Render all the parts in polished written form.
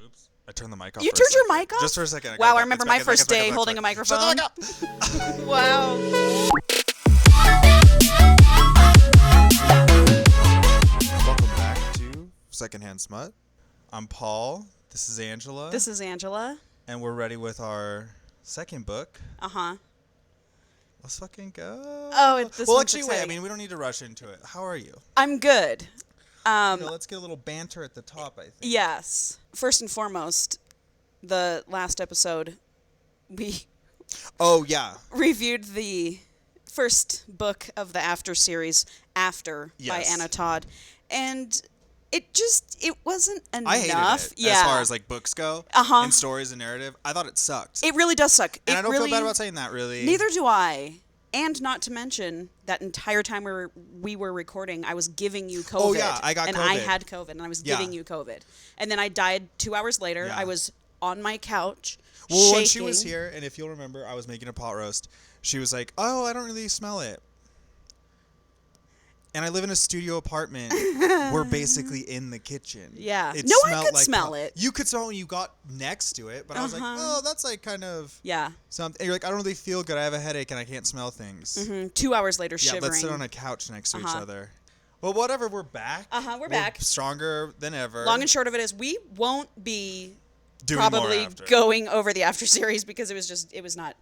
Oops. I turned the mic off. You turned your mic off? Just for a second. Wow, I remember my first day holding a microphone. Shut the mic up! Wow. Welcome back to Secondhand Smut. I'm Paul. This is Angela. This is Angela. And we're ready with our second book. Uh-huh. Let's fucking go. Oh, this well, one's actually, exciting. wait. I mean, we don't need to rush into it. How are you? I'm good. Let's get a little banter at the top, I think. Yes. First and foremost, the last episode, we Oh, yeah. reviewed the first book of the After series, After, by Yes. Anna Todd. And it wasn't enough. I hated it, as far as, like, books go. Uh-huh. And stories and narrative. I thought it sucked. It really does suck. And it I don't really, feel bad about saying that, really. Neither do I. And not to mention, that entire time we were recording, I was giving you COVID. Oh, yeah, I got and COVID. I had COVID, and I was giving you COVID. And then I died 2 hours later. Yeah. I was on my couch, Well, shaking. when she was here, and if you'll remember, I was making a pot roast. She was like, "Oh, I don't really smell it." And I live in a studio apartment. We're basically in the kitchen. Yeah. It No, I smelled could like smell it. You could smell it when you got next to it, but I was like, "Oh, that's like kind of Yeah. something." And you're like, "I don't really feel good. I have a headache and I can't smell things." Mm-hmm. 2 hours later, Yeah, shivering. let's sit on a couch next to each other. Well, whatever. We're back. We're back. Stronger than ever. Long and short of it is, we won't be Doing more probably after. going over the After series because it's not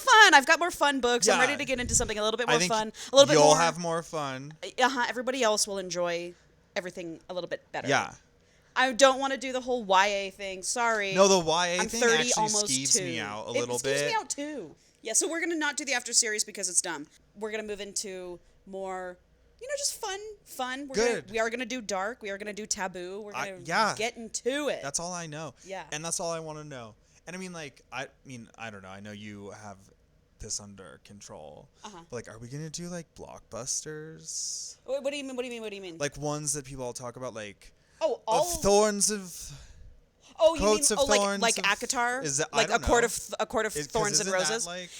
fun. I've got more fun books. I'm Yeah. ready to get into something a little bit I more think fun. A little bit you'll more. have more fun. Everybody else will enjoy everything a little bit better. Yeah. I don't want to do the whole YA thing. Sorry. No, the YA I'm thing 30, actually almost skeeves 2. me out a It little skeeves bit. me out too. Yeah, so we're going to not do the After series because it's dumb. We're going to move into more, just fun. We are going to do dark. We are going to do taboo. We're going to get into it. That's all I know. Yeah. And that's all I want to know. And I mean, I don't know. I know you have this under control. Uh-huh. But, like, are we going to do, like, blockbusters? What do you mean? What do you mean? Like, ones that people all talk about, like, all thorns of... Oh, you mean Coats of Thorns like of- ACOTAR? is that- I like don't a court know. of thorns and isn't that, roses? like-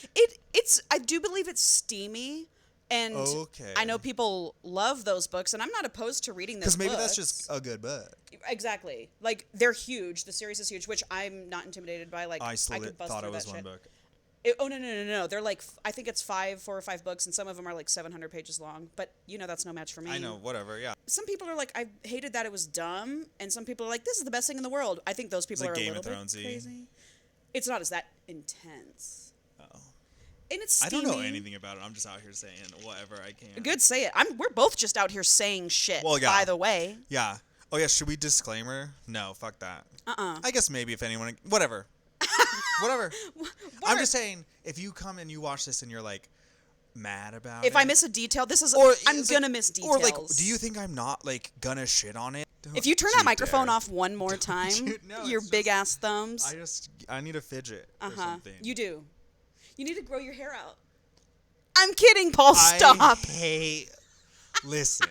It's I do believe it's steamy, and Okay. I know people love those books, and I'm not opposed to reading those. Because maybe that's just a good book. Exactly. Like, they're huge. The series is huge, which I'm not intimidated by. Like, I still could bust thought through it was that one shit. book. No. They're like, I think it's 4 or 5 books, and some of them are like 700 pages long. But, that's no match for me. I know, whatever, yeah. Some people are like, I hated that it was dumb, and some people are like, this is the best thing in the world. I think those people like are Game a of little bit Thrones-y. crazy. It's not as that intense. Oh. And it's I steamy. don't know anything about it. I'm just out here saying whatever I can. Good, say it. We're both just out here saying shit, Well, yeah. by the way. Yeah. Oh, yeah, should we disclaimer? No, fuck that. Uh-uh. I guess maybe if anyone... Whatever. Whatever. I'm just saying, if you come and you watch this and you're, like, mad about it... If I miss a detail, I'm going to miss details. Or, like, do you think I'm not, like, gonna shit on it? If you turn that microphone off one more time, No, your it's big-ass thumbs... I need a fidget or something. You do. You need to grow your hair out. I'm kidding, Paul. Stop. Listen.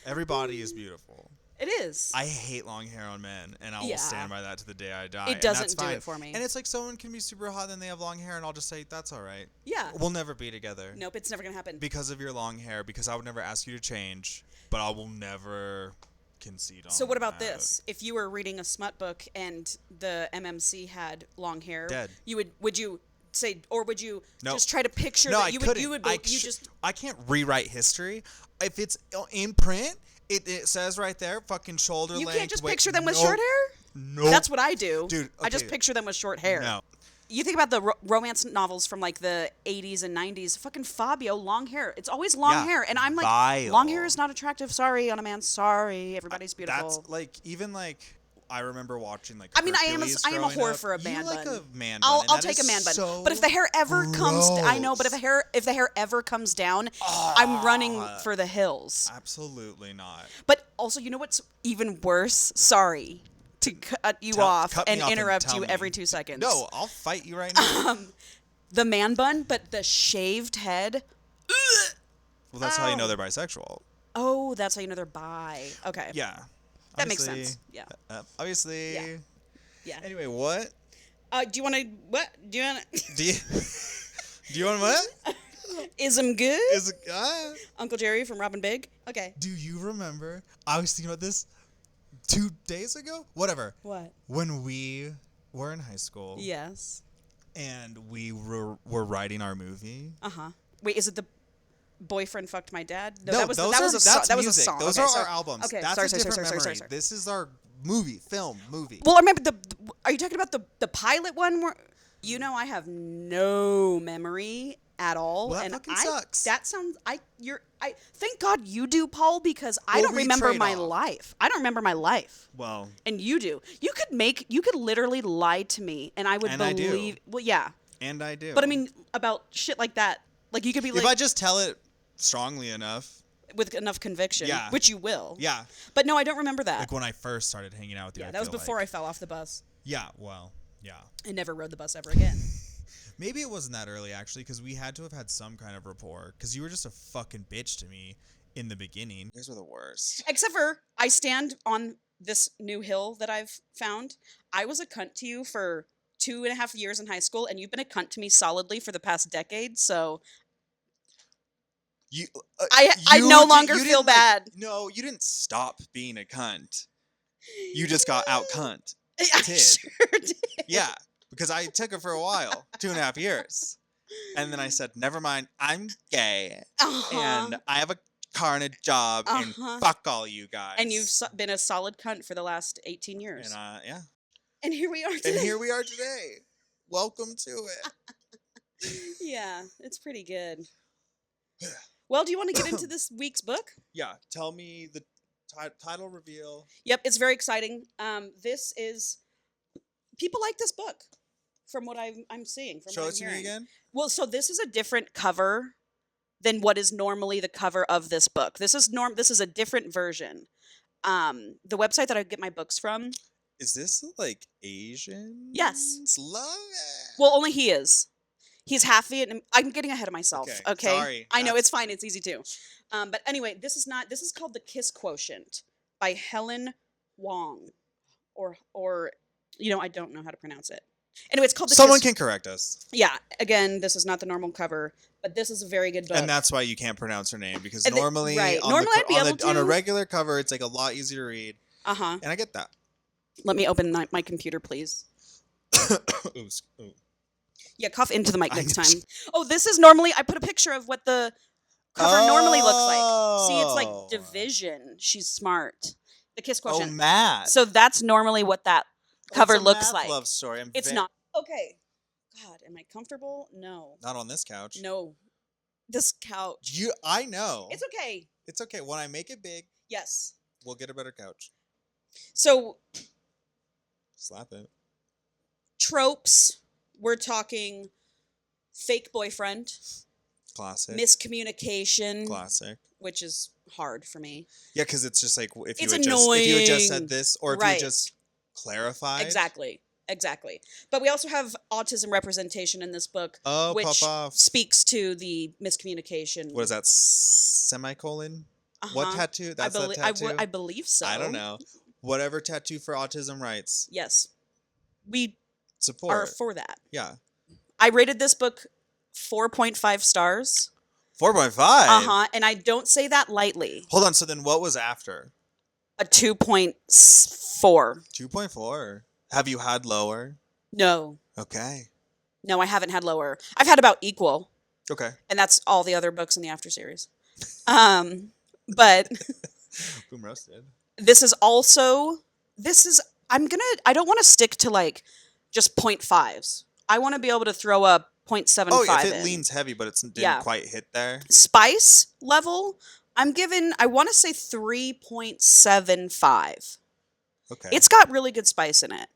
Every body is beautiful. It is. I hate long hair on men, and I will stand by that to the day I die. It doesn't and that's do fine. it for me. And it's like someone can be super hot and they have long hair, and I'll just say, that's all right. Yeah. We'll never be together. Nope, it's never going to happen. Because of your long hair, because I would never ask you to change, but I will never concede on So what about that. this? If you were reading a smut book and the MMC had long hair, Dead. would you say, or would you No. just try to picture No, that I you couldn't. would I can't rewrite history. If it's in print, it says right there, fucking shoulder length. You can't just picture them with short hair? No. That's what I do. Dude, I just okay. picture them with short hair. No. You think about the romance novels from like the 80s and 90s. Fucking Fabio, long hair. It's always long hair. And I'm like, vile. long hair is not attractive. Sorry, on a man. Sorry. Everybody's beautiful. That's like, even like, I remember watching like I mean, I am a Hercules whore growing for a up. man You like bun. a man bun. I'll and that take is a man bun. so But if the hair ever comes, I know. But gross. if the hair ever comes down, I'm running for the hills. Absolutely not. But also, you know what's even worse? Sorry to cut you off cut me and off interrupt tell you me. every 2 seconds. No, I'll fight you right now. The man bun, but the shaved head. Well, that's how you know they're bisexual. Oh, that's how you know they're bi. Okay. Yeah. That makes Obviously- sense. Yeah. Obviously. Yeah. Yeah. Anyway, what? Do you want to what? Do you want to Do you want what? Ism good? Is it, Uncle Jerry from Robin Big. Okay. do you remember? I was thinking about this 2 days ago? Whatever. What? When we were in high school. Yes. And we were writing our movie. Wait, is it the Boyfriend Fucked My Dad? No, that was a song. Those okay, are sorry. our albums. Okay, that's sorry, a different memory. Sorry. This is our movie. Well, I remember are you talking about the pilot one where I have no memory at all, well, that fucking sucks. That sounds thank God you do, Paul, because I don't remember my life. I don't remember my life. Well, and you do. You could literally lie to me and I would believe. I do. Well, yeah. And I do. But I mean about shit like that. Like you could be like, if I just tell it strongly enough with enough conviction, which you will. Yeah. But no, I don't remember that. Like when I first started hanging out with you. Yeah, that was before I fell off the bus. Yeah, well, yeah. I never rode the bus ever again. Maybe it wasn't that early, actually, because we had to have had some kind of rapport. Because you were just a fucking bitch to me in the beginning. You guys were the worst. Except for, I stand on this new hill that I've found. I was a cunt to you for 2.5 years in high school, and you've been a cunt to me solidly for the past decade, so... I no longer feel bad. No, you didn't stop being a cunt. You just got out cunt. I sure did. Yeah. Because I took it for a while, 2.5 years. And then I said, never mind, I'm gay. And I have a car and a job, and fuck all you guys. And you've been a solid cunt for the last 18 years. And yeah. And here we are today. Welcome to it. Yeah, it's pretty good. Well, do you want to get into this week's book? Yeah, tell me the title reveal. Yep, it's very exciting. This is... People like this book. From what I'm seeing, from Show what it I'm to me hearing. again. Well, so this is a different cover than what is normally the cover of this book. This is a different version. The website that I get my books from. Is this like Asian? Yes. Love it. Well, only he is. He's half Vietnamese. I'm getting ahead of myself. Okay. Sorry. I know it's fine. It's easy too. But anyway, this is called the Kiss Quotient by Helen Hoang, or I don't know how to pronounce it. Anyway, it's called the Someone can correct us. Yeah. Again, this is not the normal cover, but this is a very good book. And that's why you can't pronounce her name, because normally on a regular cover, it's like a lot easier to read. And I get that. Let me open my computer, please. Ooh. Yeah, cough into the mic next time. Oh, this is normally, I put a picture of what the cover normally looks like. See, it's like division. She's smart. The Kiss Quotient. Oh, Matt. So that's normally what that cover looks like. Love story. It's not. Okay. God, am I comfortable? No. Not on this couch. No. This couch. I know. It's okay. It's okay. When I make it big, yes, we'll get a better couch. So, slap it. Tropes. We're talking fake boyfriend. Classic. Miscommunication. Classic. Which is hard for me. Yeah, because it's just like if you had just said this, or if you just clarified. Exactly. But we also have autism representation in this book, which speaks to the miscommunication. What is that? Semicolon? What tattoo? That's the tattoo? I believe so. I don't know. Whatever tattoo for autism rights. Yes. We support. Are for that. Yeah. I rated this book 4.5 stars. 4.5? And I don't say that lightly. Hold on, so then what was after? A 2.4. 2.4? Have you had lower? No. Okay. No, I haven't had lower. I've had about equal. Okay. And that's all the other books in the after series. But boom roasted. I don't want to stick to like just 0.5s. I want to be able to throw a 0.75 if it leans heavy, but it didn't quite hit there. Spice level, I'm given, I want to say 3.75. Okay. It's got really good spice in it.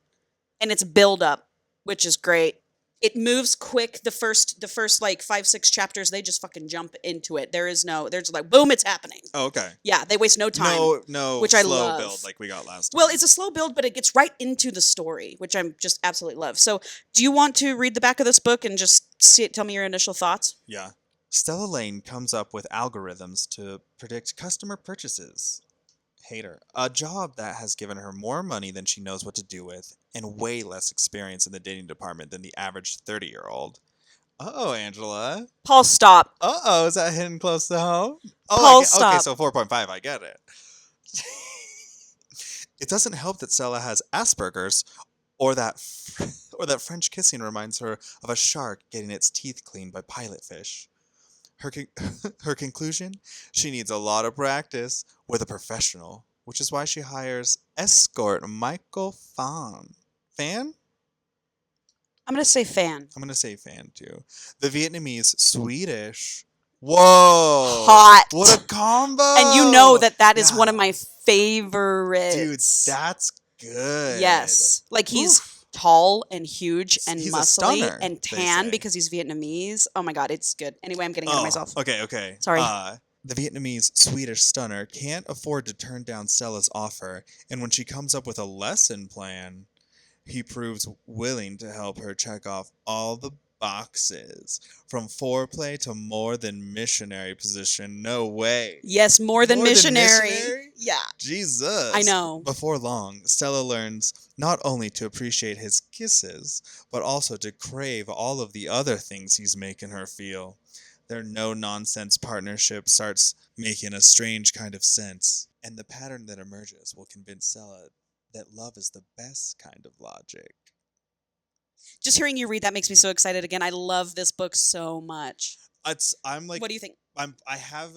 And it's build up, which is great. It moves quick. The first like 5-6 chapters, they just fucking jump into it. There's like, boom, it's happening. Oh, okay. Yeah, they waste no time. No, which slow I love. Build like we got last time. Well, it's a slow build, but it gets right into the story, which I'm just absolutely love. So, do you want to read the back of this book and just tell me your initial thoughts? Yeah. Stella Lane comes up with algorithms to predict customer purchases. Hater. A job that has given her more money than she knows what to do with, and way less experience in the dating department than the average 30-year-old. Uh-oh, Angela. Paul, stop. Uh-oh, is that hitting close to home? Paul, stop. Okay, so 4.5, I get it. It doesn't help that Stella has Asperger's, or that or that French kissing reminds her of a shark getting its teeth cleaned by pilot fish. Her her conclusion: she needs a lot of practice with a professional, which is why she hires escort Michael Fan. Fan? I'm gonna say fan. I'm gonna say fan too. The Vietnamese Swedish. Whoa! Hot. What a combo! And you know that is one of my favorites. Dude, that's good. Yes. Like he's tall and huge and He's muscly a stunner, and tan because he's Vietnamese. Oh my god, it's good. Anyway, I'm getting ahead of myself. Okay. Sorry. The Vietnamese Swedish stunner can't afford to turn down Stella's offer, and when she comes up with a lesson plan, he proves willing to help her check off all the boxes, from foreplay to more than missionary position. No way. Yes, more than missionary. Yeah. Jesus. I know. Before long, Stella learns not only to appreciate his kisses, but also to crave all of the other things he's making her feel. Their no-nonsense partnership starts making a strange kind of sense, and the pattern that emerges will convince Stella that love is the best kind of logic. Just hearing you read that makes me so excited again. I love this book so much. I'm like, what do you think? I have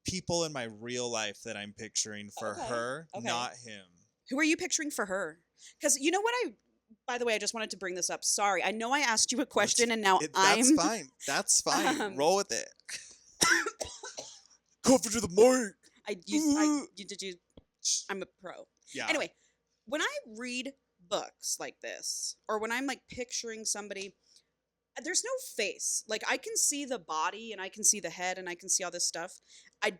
people in my real life that I'm picturing for her, not him. Who are you picturing for her? Because you know what by the way, I just wanted to bring this up. Sorry. I know I asked you a question and now I'm... That's fine. Roll with it. Cover to the mic. I'm a pro. Yeah. Anyway, when I read books like this, or when I'm like picturing somebody, there's no face. Like I can see the body and I can see the head and I can see all this stuff.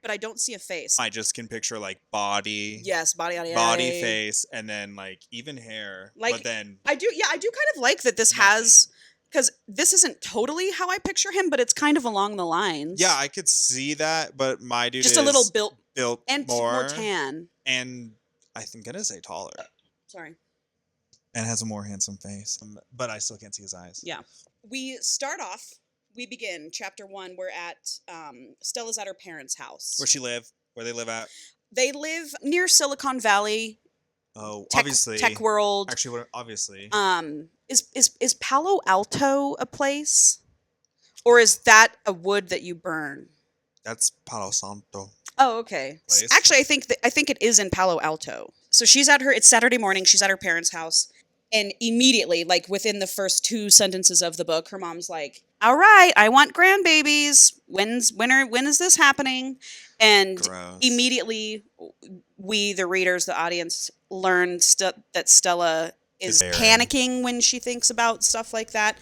But I don't see a face. I just can picture like body. Yes, body, face, and then like even hair. Like, but then I do kind of like that this has, because this isn't totally how I picture him, but it's kind of along the lines. Yeah, I could see that, but my dude just is a little built and more tan, and I'm gonna say taller. Sorry. And has a more handsome face, but I still can't see his eyes. Yeah. We begin chapter 1. We're at Stella's at her parents' house. Where they live at? They live near Silicon Valley. Oh, obviously. Tech World. Actually, obviously. Is Palo Alto a place? Or is that a wood that you burn? That's Palo Santo. Oh, okay. Place. Actually, I think it is in Palo Alto. So it's Saturday morning, she's at her parents' house. And immediately, like within the first 2 sentences of the book, her mom's like, "All right, I want grandbabies. When is this happening?" And gross. Immediately, we, the readers, the audience, learn that Stella is panicking when she thinks about stuff like that.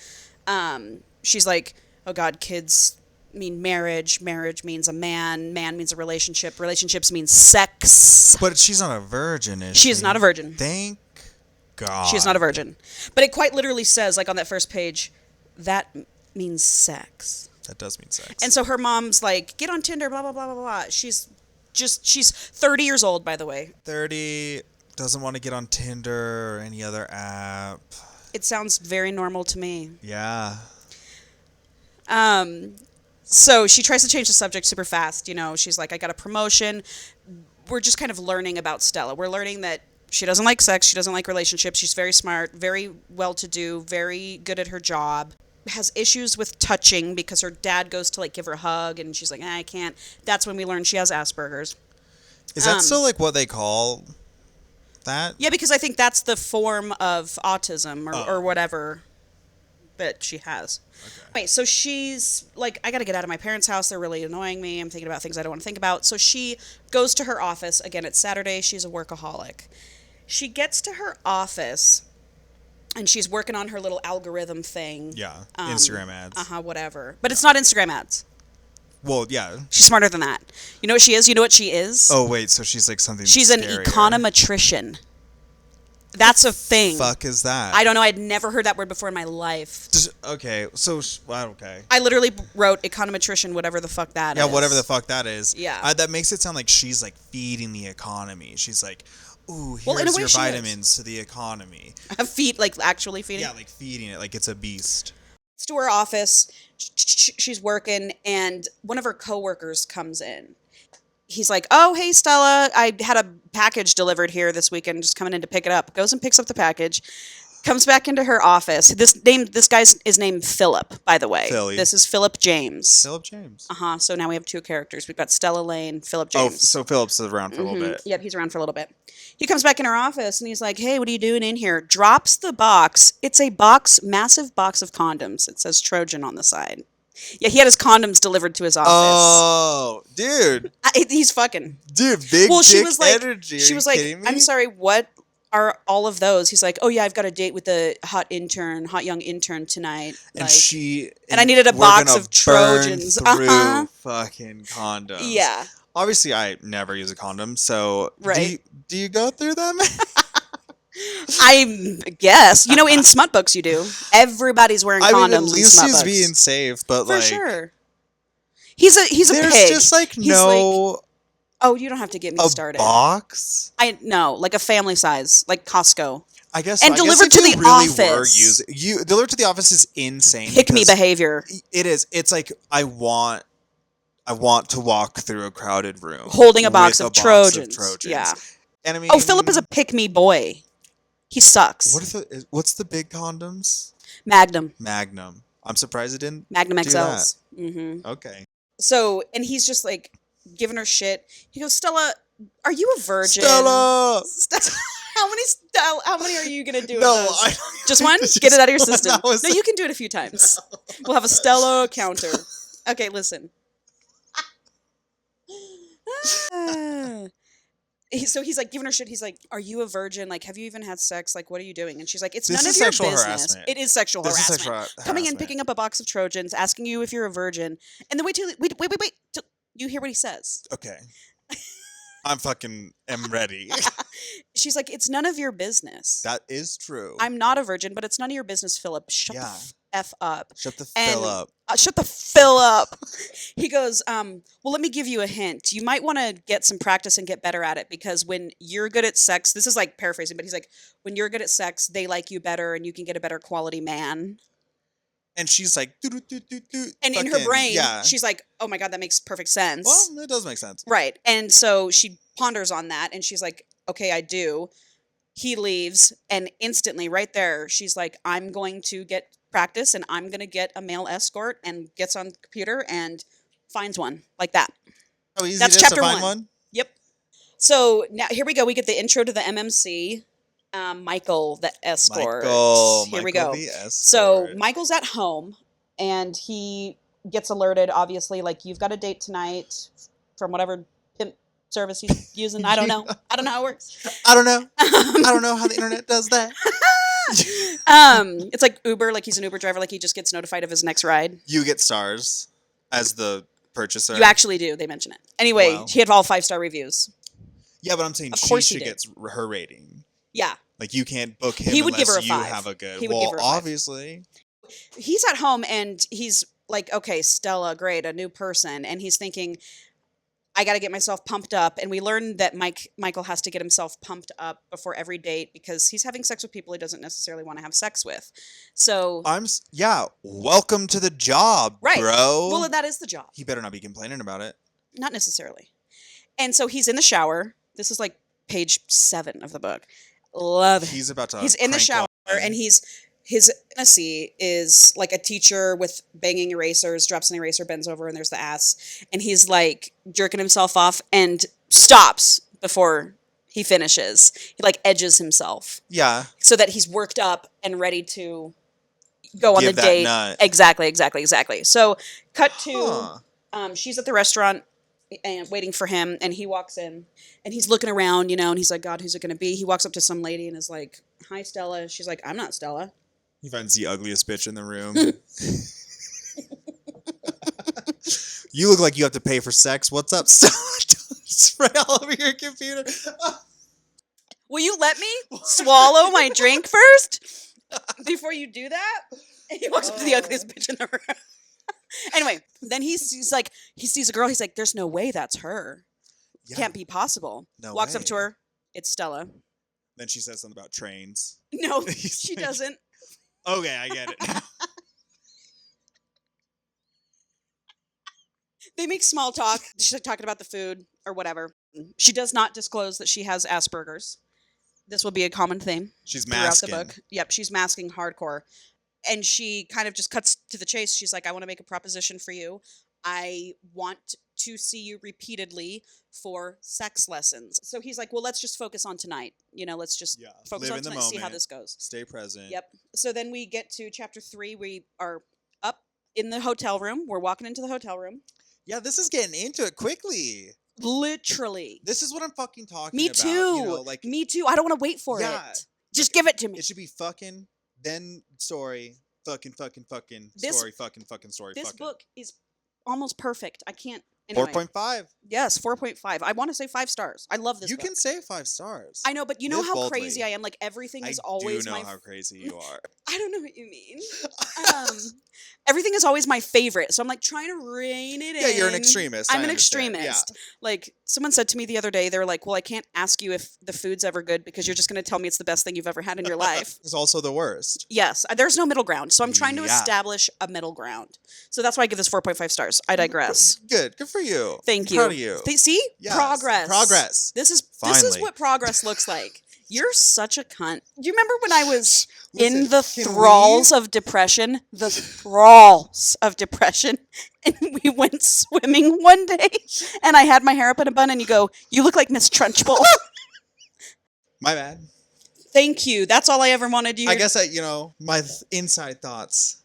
She's like, "Oh God, kids mean marriage. Marriage means a man. Man means a relationship. Relationships mean sex." But she's not a virgin, is she? She is not a virgin. Thank God. She is not a virgin. But it quite literally says, like on that first page, that means sex. That does mean sex. And so her mom's like, "Get on Tinder, blah, blah, blah, blah, blah." She's 30 years old, by the way. 30, doesn't want to get on Tinder or any other app. It sounds very normal to me. Yeah. So she tries to change the subject super fast. You know, she's like, "I got a promotion." We're just kind of learning about Stella. We're learning that she doesn't like sex. She doesn't like relationships. She's very smart, very well-to-do, very good at her job. Has issues with touching because her dad goes to like give her a hug and she's like, "I can't." That's when we learn she has Asperger's. Is that still like what they call that? Yeah, because I think that's the form of autism or whatever that she has. Okay. Wait, so she's like, "I got to get out of my parents' house. They're really annoying me. I'm thinking about things I don't want to think about." So she goes to her office. Again, it's Saturday. She's a workaholic. She gets to her office, and she's working on her little algorithm thing. Yeah, Instagram ads. Whatever. But it's not Instagram ads. Well, yeah. She's smarter than that. You know what she is? You know what she is? Oh, wait, so she's like something She's scarier. an econometrician. That's a thing. Fuck is that? I don't know. I'd never heard that word before in my life. Okay, so, okay. I literally wrote econometrician, whatever the fuck that is. Yeah, whatever the fuck that is. Yeah. That makes it sound like she's like feeding the economy. She's like, "Ooh, here's your vitamins to the economy." Like actually feeding? Yeah, like feeding it like it's a beast. It's to her office. She's working, and one of her coworkers comes in. he's like, "Oh, hey, Stella, I had a package delivered here this weekend. Just coming in to pick it up." Goes and picks up the package. Comes back into her office. This guy's is named Philip, by the way. Philly. This is Philip James. Philip James. So now we have two characters. We've got Stella Lane, Philip Oh, James. so Philip's around for a little bit. Yep, he's around for a little bit. He comes back in her office and he's like, "Hey, what are you doing in here?" Drops the box. It's a massive box of condoms. It says Trojan on the side. Yeah, he had his condoms delivered to his office. Oh, dude. He's fucking. Dude, big she dick was like, energy. She was like, "I'm sorry, what are all of those?" He's like, "Oh yeah, I've got a date with the hot young intern tonight." And and I needed a box of Trojans. Through fucking condoms. Yeah. Obviously, I never use a condom, so right. Do you go through them? I guess. In smut books you do. Everybody's wearing condoms. I mean, at least he's being safe, but for sure. He's a there's pig. Just like he's no. Oh, you don't have to get me started. Box? I know, like a family size, like Costco. I guess. And delivered to the office. Delivered to the office is insane. Pick me behavior. It is. It's like I want to walk through a crowded room holding a box of Trojans. Yeah. And I mean, Philip is a pick me boy. He sucks. What's the big condoms? Magnum. I'm surprised it didn't. Magnum XLs. Mm-hmm. Okay. So, and he's just like giving her shit. He goes, "Stella, are you a virgin?" Stella. How many are you gonna do? No, just one. Get it out of your system. No, you can do it a few times. We'll have a Stella counter. Okay, listen. So he's like giving her shit. He's like, "Are you a virgin? Like, have you even had sex? Like, what are you doing?" And she's like, "It's none of your business." Harassment. It is sexual harassment. Coming in, picking up a box of Trojans, asking you if you're a virgin, and then wait till you hear what he says. Okay. I'm am ready. She's like, "It's none of your business." That is true. I'm not a virgin, but it's none of your business, Philip. Shut the F up. Shut the fill up. Shut the fill up. He goes, well, let me give you a hint. You might want to get some practice and get better at it, because when you're good at sex, this is like paraphrasing, but he's like, when you're good at sex, they like you better and you can get a better quality man. And she's like, and in her brain, she's like, "Oh my God, that makes perfect sense." Well, it does make sense. Right. And so she ponders on that and she's like, "Okay, I do." He leaves and instantly right there, she's like, "I'm going to get practice and I'm going to get a male escort," and gets on the computer and finds one like that. Oh, easy. That's chapter 1. Yep. So now here we go. We get the intro to the MMC. Michael, the escort. Here we go. So Michael's at home and he gets alerted, obviously, like, "You've got a date tonight," from whatever pimp service he's using. I don't know. I don't know how it works. I don't know. I don't know how the internet does that. It's like Uber, like he's an Uber driver, like he just gets notified of his next ride. You get stars as the purchaser. You actually do. They mention it. Anyway, He had all 5-star reviews. Yeah, but I'm saying she gets her rating. Yeah. Like, you can't book him he would unless give her a 5. You have a good. He would give her a 5. Obviously. He's at home and he's like, "Okay, Stella, great, a new person," and he's thinking, "I got to get myself pumped up." And we learn that Michael has to get himself pumped up before every date because he's having sex with people he doesn't necessarily want to have sex with. So welcome to the job, right, bro. Well, that is the job. He better not be complaining about it. Not necessarily. And so he's in the shower. This is like page 7 of the book. Love it. He's about to. He's in the shower and his fantasy is like a teacher with banging erasers, drops an eraser, bends over, and there's the ass. And he's like jerking himself off and stops before he finishes. He like edges himself. Yeah. So that he's worked up and ready to go on the date. Nut. Exactly. So cut to she's at the restaurant and waiting for him, and he walks in and he's looking around, and he's like, "God, who's it going to be?" He walks up to some lady and is like, "Hi, Stella." She's like, "I'm not Stella." He finds the ugliest bitch in the room. "You look like you have to pay for sex. What's up, Stella?" Spray all over your computer. Will you let me swallow my drink first before you do that? And he walks up to the ugliest bitch in the room. Anyway, then he sees a girl. He's like, "There's no way that's her. Yeah. Can't be possible." No Walks way. up to her. It's Stella. Then she says something about trains. No, she doesn't. Okay, I get it. They make small talk. She's like talking about the food or whatever. She does not disclose that she has Asperger's. This will be a common theme She's throughout masking. the book. Yep, she's masking hardcore. And she kind of just cuts to the chase. She's like, I want to make a proposition for you. I want to see you repeatedly for sex lessons. So he's like, well, let's just focus on tonight. Let's just focus Live on in the tonight, see how moment. this goes. Stay present. Yep. So then we get to chapter 3. We are up in the hotel room. We're walking into the hotel room. Yeah, this is getting into it quickly. Literally. This is what I'm fucking talking Me about. too. Me too. I don't want to wait for it. Just give it to me. It should be fucking, then story, fucking, story, fucking, story, This fucking. book is almost perfect. I can't. Anyway. 4.5. Yes, 4.5. I want to say 5 stars. I love this You book. can say 5 stars. I know, but you know Live how boldly. crazy I am? Like, everything is always how crazy you are. I don't know what you mean. Everything is always my favorite. So I'm like trying to rein it in. Yeah, you're an extremist. I'm an extremist. Yeah. Like, someone said to me the other day, they're like, well, I can't ask you if the food's ever good because you're just going to tell me it's the best thing you've ever had in your life. It's also the worst. Yes, there's no middle ground. So I'm trying to establish a middle ground. So that's why I give this 4.5 stars. I digress. Good for you. Thank you. Proud of you. See? Yes. Progress. This is what progress looks like. You're such a cunt. Do you remember when I was in the thralls of depression? The thralls of depression. And we went swimming one day, and I had my hair up in a bun, and you go, you look like Miss Trunchbull. My bad. Thank you. That's all I ever wanted you. I guess my inside thoughts.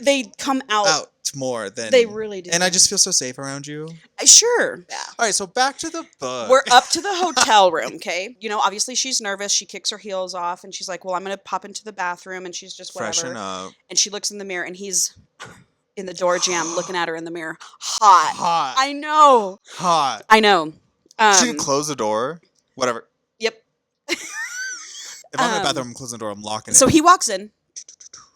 They come out more than they really do. And I just feel so safe around you. Sure. Yeah. All right, so back to the book. We're up to the hotel room, okay? Obviously she's nervous. She kicks her heels off, and she's like, well, I'm going to pop into the bathroom, and she's just whatever. Freshen up. And she looks in the mirror, and he's in the door jamb looking at her in the mirror. Hot. I know. Hot. I know. She can close the door. Whatever. Yep. If I'm in the bathroom, I'm closing the door, I'm locking it. So he walks in.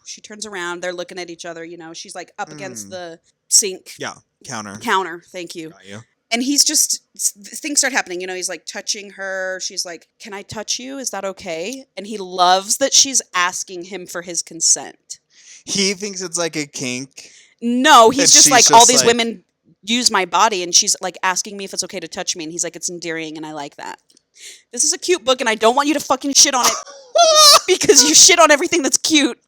She turns around. They're looking at each other. She's like up against the sink. Yeah. Counter. Thank you. Got you. And he's just, things start happening. He's like touching her. She's like, can I touch you? Is that okay? And he loves that she's asking him for his consent. He thinks it's like a kink. No, he's just like, all these like, women use my body, and she's like asking me if it's okay to touch me. And he's like, it's endearing, and I like that. This is a cute book, and I don't want you to fucking shit on it because you shit on everything that's cute.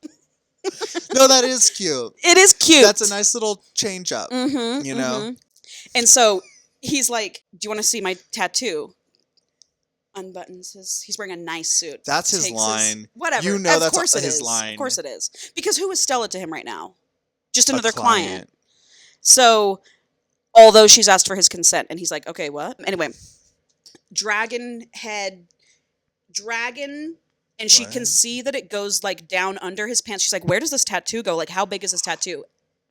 No, that is cute. It is cute. That's a nice little change up, know? Mm-hmm. And so he's like, do you want to see my tattoo? Unbuttons he's wearing a nice suit. That's his line. Whatever. You know, of that's course his line. Of course it is. Because who is Stella to him right now? Just another client. So, although she's asked for his consent, and he's like, okay, what? Anyway, dragon, and she can see that it goes like down under his pants. She's like, where does this tattoo go? Like, how big is this tattoo?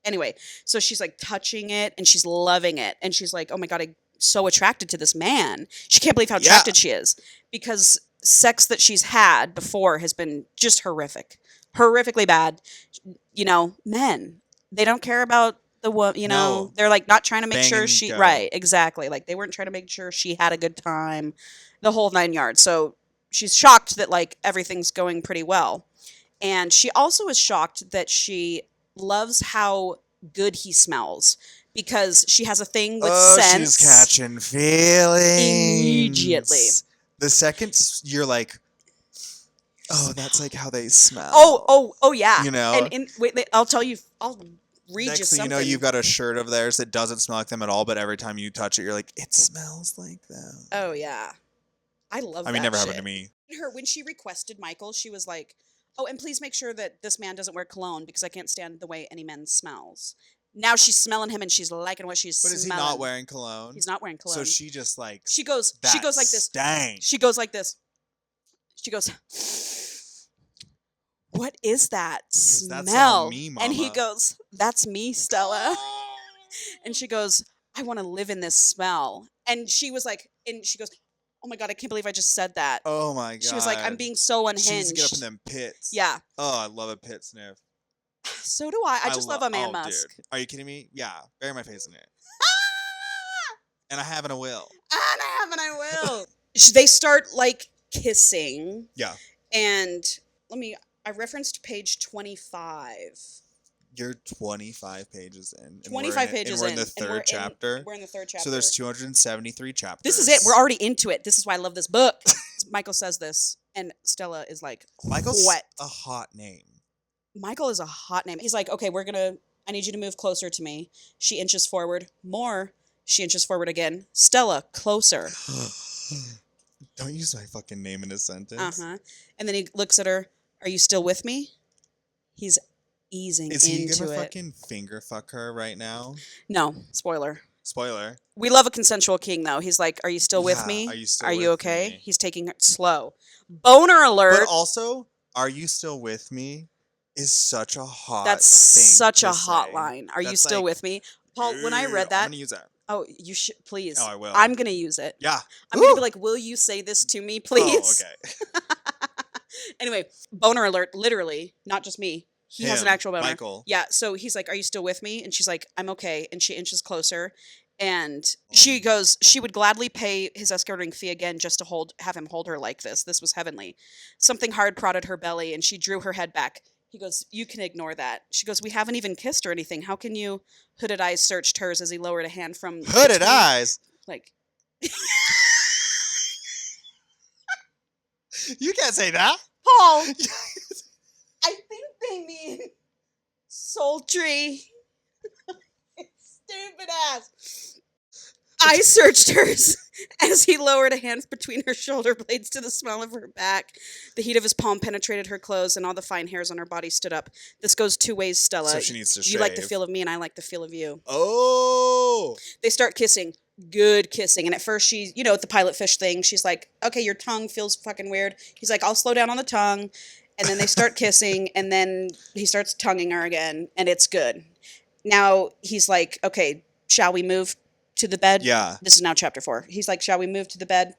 Anyway, so she's like touching it, and she's loving it. And she's like, oh my God, I'm so attracted to this man. She can't believe how attracted she is, because sex that she's had before has been just horrifically bad. Men, they don't care about the woman, No. They're like not trying to make Bang sure and she, go. right, exactly. Like they weren't trying to make sure she had a good time, the whole 9 yards. So she's shocked that like everything's going pretty well. And she also is shocked that she loves how good he smells, because she has a thing with scents. She's catching feelings. Immediately. The second you're like, oh, that's like how they smell. Oh yeah. And wait, I'll tell you, I'll read Next you thing something. you've got a shirt of theirs that doesn't smell like them at all, but every time you touch it, you're like, it smells like them. Oh yeah. I love that. I mean, never shit. happened to me. When she requested Michael, she was like, oh, and please make sure that this man doesn't wear cologne, because I can't stand the way any man smells. Now she's smelling him, and she's liking what she's smelling. But is he not wearing cologne? He's not wearing cologne. So she just like... She goes like this. Stank. She goes like this. She goes, what is that smell? That's all me, Mama. And he goes, that's me, Stella. And she goes, I want to live in this smell. And she was like, and she goes, oh my God, I can't believe I just said that. Oh my God. She was like, I'm being so unhinged. She needs to get up in them pits. Yeah. Oh, I love a pit sniff. So do I. I just love a man musk. Dude. Are you kidding me? Yeah. Bury my face in it. And I have and I will. And I will. They start like kissing. Yeah. And I referenced page 25. You're 25 pages in. And 25 pages and we're in in. the third chapter. We're in the third chapter. So there's 273 chapters. This is it. We're already into it. This is why I love this book. Michael says this, and Stella is like, Michael's what? a hot name. Michael is a hot name. He's like, okay, I need you to move closer to me. She inches forward. More. She inches forward again. Stella, closer. Don't use my fucking name in a sentence. Uh-huh. And then he looks at her. Are you still with me? He's easing into it. Is he gonna fucking finger fuck her right now? No. Spoiler. Spoiler. We love a consensual king, though. He's like, are you still with me? Are you okay? Me? He's taking it slow. Boner alert. But also, are you still with me is such a hot That's thing such to a hot say. line. Are you That's still like, with me? Paul, when I read that. I'm gonna use that. Oh, you should, please. Oh, I will. I'm going to use it. Yeah. I'm going to be like, will you say this to me, please? Oh, okay. Anyway, boner alert, literally, not just me. He has an actual boner. Michael. Yeah, so he's like, are you still with me? And she's like, I'm okay. And she inches closer. And she goes, she would gladly pay his escorting fee again just to have him hold her like this. This was heavenly. Something hard prodded her belly, and she drew her head back. He goes, you can ignore that. She goes, we haven't even kissed or anything. How can you? Hooded eyes searched hers as he lowered a hand from... Hooded eyes? Like... You can't say that. Paul! I think they mean sultry. Stupid ass. I searched hers as he lowered a hand between her shoulder blades to the smell of her back. The heat of his palm penetrated her clothes, and all the fine hairs on her body stood up. This goes two ways, Stella. So she needs to shave. You like the feel of me, and I like the feel of you. Oh! They start kissing. Good kissing. And at first she's, the pilot fish thing, she's like, okay, your tongue feels fucking weird. He's like, I'll slow down on the tongue. And then they start kissing, and then he starts tonguing her again, and it's good. Now he's like, okay, shall we move to the bed? Yeah. This is now chapter 4. He's like, shall we move to the bed?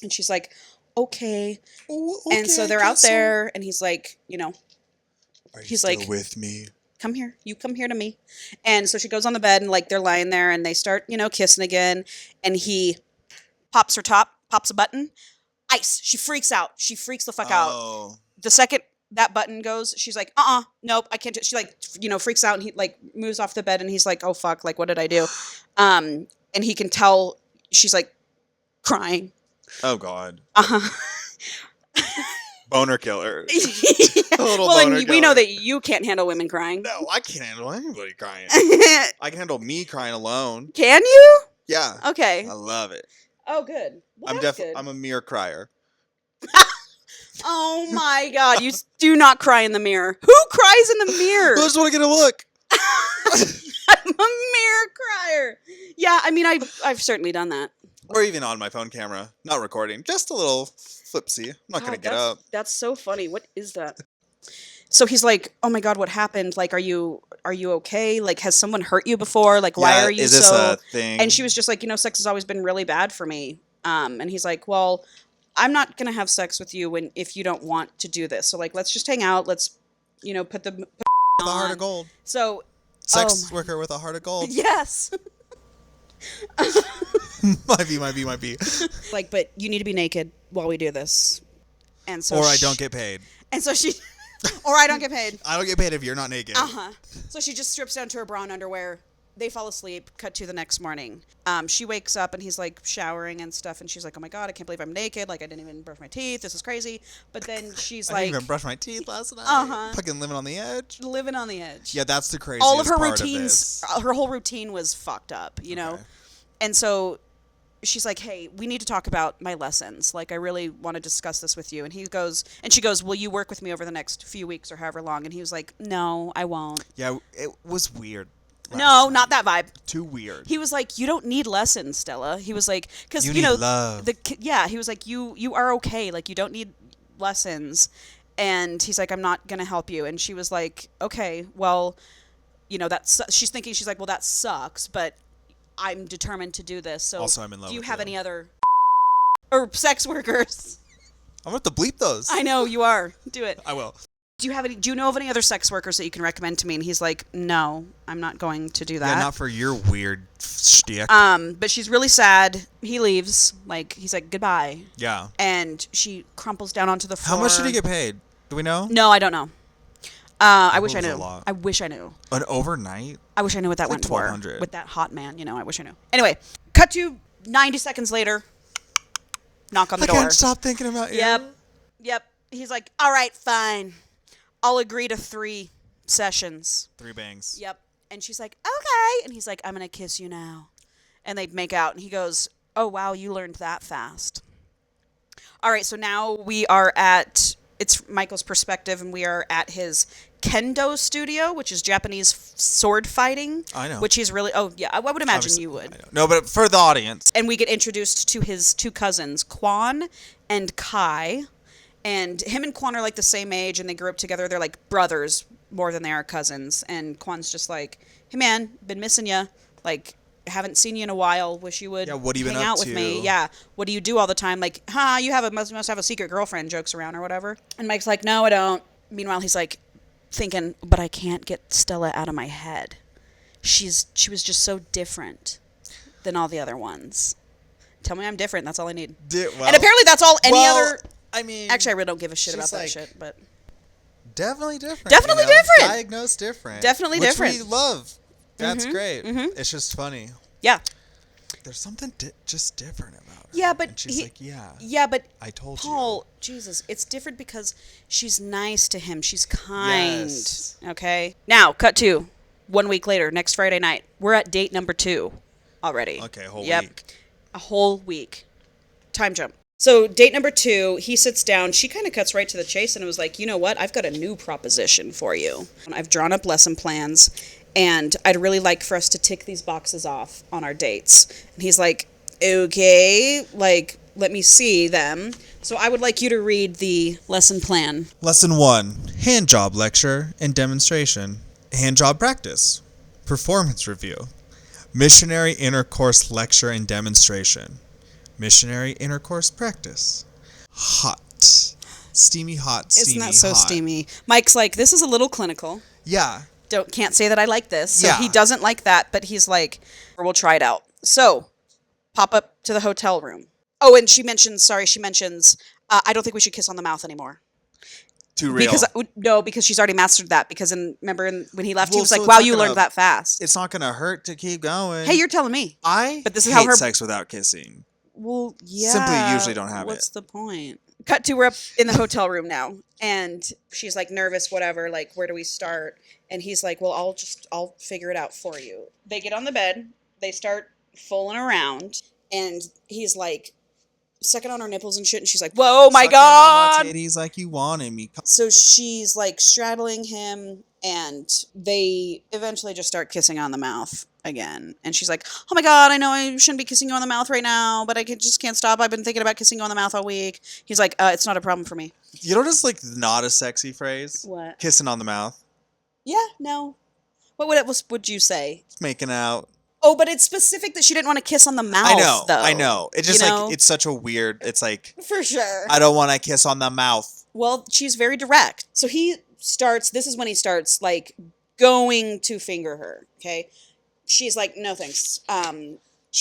And she's like, okay. Okay, and so they're out there, and he's like, Are you he's still like, with me? come here. You come here to me. And so she goes on the bed, and like they're lying there, and they start, kissing again. And he pops her top, pops a button. Ice. She freaks out. She freaks the fuck out. The second that button goes, she's like, nope, I can't. She like, freaks out, and he like moves off the bed, and he's like, oh fuck, like what did I do? And he can tell she's like crying. Oh god. Uh-huh. Boner killer. Well, and we know that you can't handle women crying. No, I can't handle anybody crying. I can handle me crying alone. Can you? Yeah. Okay. I love it. Oh, good. Well, I'm a mere crier. Oh my god, you do not cry in the mirror. Who cries in the mirror? I just want to get a look. I'm a mirror crier. Yeah, I mean, I've certainly done that. Or even on my phone camera. Not recording. Just a little flipsy. I'm not going to get up. That's so funny. What is that? So he's like, oh my god, what happened? Like, are you okay? Like, has someone hurt you before? Like, why are you is this a thing? And she was just like, sex has always been really bad for me. And he's like, well, I'm not gonna have sex with you if you don't want to do this. So like, let's just hang out. Let's, put the with a heart of gold. So sex worker with a heart of gold. Yes. might be. Like, but you need to be naked while we do this. And so or I don't get paid. And so she, or I don't get paid. I don't get paid if you're not naked. So she just strips down to her bra and underwear. They fall asleep. Cut to the next morning. She wakes up and he's like showering and stuff, and she's like, "Oh my god, I can't believe I'm naked. Like I didn't even brush my teeth. This is crazy." But then she's like, "I didn't even brush my teeth last night. Fucking living on the edge." Living on the edge. Yeah, that's the craziest all of her part routines. Of this. Her whole routine was fucked up. know, and so she's like, "Hey, we need to talk about my lessons. Like, I really want to discuss this with you." And she goes, "Will you work with me over the next few weeks or however long?" And he was like, "No, I won't." Yeah, it was weird. No, not that vibe. Too weird. He was like, "You don't need lessons, Stella." He was like, "Because you know, love. He was like, "You are okay. Like, you don't need lessons." And he's like, "I'm not gonna help you." And she was like, "Okay, well, that's." She's thinking, she's like, "Well, that sucks, but I'm determined to do this." So, also, I'm in love. Do you with have any other or sex workers? I'm gonna have to bleep those. I know you are. Do it. I will. Do you know of any other sex workers that you can recommend to me? And he's like, "No, I'm not going to do that." Yeah, not for your weird shtick. But she's really sad. He leaves. Like, he's like, "Goodbye." Yeah. And she crumples down onto the floor. How much did he get paid? Do we know? No, I don't know. I wish I was a knew. lot. I wish I knew. An overnight? I wish I knew what that It's like went for. 1,200. With that hot man, I wish I knew. Anyway, cut to 90 seconds later. Knock on the door. I can't stop thinking about you. Yep. He's like, all right, fine. I'll agree to 3 sessions. 3 bangs. Yep. And she's like, okay. And he's like, I'm going to kiss you now. And they make out. And he goes, oh, wow, you learned that fast. All right, so now we are at, it's Michael's perspective, and we are at his kendo studio, which is Japanese sword fighting. I know. Which he's really, I would imagine Obviously, you would. No, but for the audience. And we get introduced to his 2 cousins, Kwan and Kai. And him and Kwan are like the same age, and they grew up together. They're like brothers more than they are cousins. And Kwan's just like, hey man, been missing you. Like, haven't seen you in a while. Wish you would what have you been hang out up with to? me. Yeah. What do you do all the time? Like, you must have a secret girlfriend, jokes around or whatever. And Mike's like, no, I don't. Meanwhile, he's like thinking, but I can't get Stella out of my head. She was just so different than all the other ones. Tell me I'm different. That's all I need. And apparently that's all any other. I mean, actually, I really don't give a shit about that like, shit, but definitely different. Definitely different. Diagnosed different. Definitely which different. We love. That's great. It's just funny. Yeah. There's something just different about her. Yeah, but and she's like, yeah. Yeah, but I told Paul, you. Jesus, it's different because she's nice to him. She's kind. Yes. Okay. Now, cut to 1 week later, next Friday night. We're at date number 2 already. Okay, a whole Yep. week. A whole week. Time jump. So date number 2, he sits down. She kind of cuts right to the chase and was like, you know what? I've got a new proposition for you. I've drawn up lesson plans, and I'd really like for us to tick these boxes off on our dates. And he's like, okay, like, let me see them. So I would like you to read the lesson plan. Lesson 1, hand job lecture and demonstration. Hand job practice. Performance review. Missionary intercourse lecture and demonstration. Missionary intercourse practice. Hot. Steamy hot, steamy Isn't that so hot. steamy? Mike's like, this is a little clinical. Yeah. Can't say that I like this. So Yeah. he doesn't like that, but he's like, we'll try it out. So pop up to the hotel room. Oh, and she mentions, I don't think we should kiss on the mouth anymore. Too real. Because she's already mastered that. Because when he left, he Well, was so like, it's wow, not you gonna- learned that fast. It's not going to hurt to keep going. Hey, you're telling me. But this is hate how her sex without kissing. Well, yeah. Simply usually don't have What's it. the point? Cut to, we're up in the hotel room now, and she's like nervous, whatever, like, where do we start? And he's like, well, I'll figure it out for you. They get on the bed, they start fooling around, and he's like sucking on her nipples and shit, and she's like, whoa, my Sucking on God! my titties like you wanted me. So she's like straddling him, and they eventually just start kissing on the mouth again. And she's like, oh my God, I know I shouldn't be kissing you on the mouth right now, but just can't stop. I've been thinking about kissing you on the mouth all week. He's like, it's not a problem for me. You know, just like not a sexy phrase. What? Kissing on the mouth. Yeah, no. What would you say? Making out. Oh, but it's specific that she didn't want to kiss on the mouth, though. I know. It's just You know? like, it's such a weird, it's like, For sure. I don't want to kiss on the mouth. Well, she's very direct. So this is when he starts, like, going to finger her, okay? She's like, no thanks.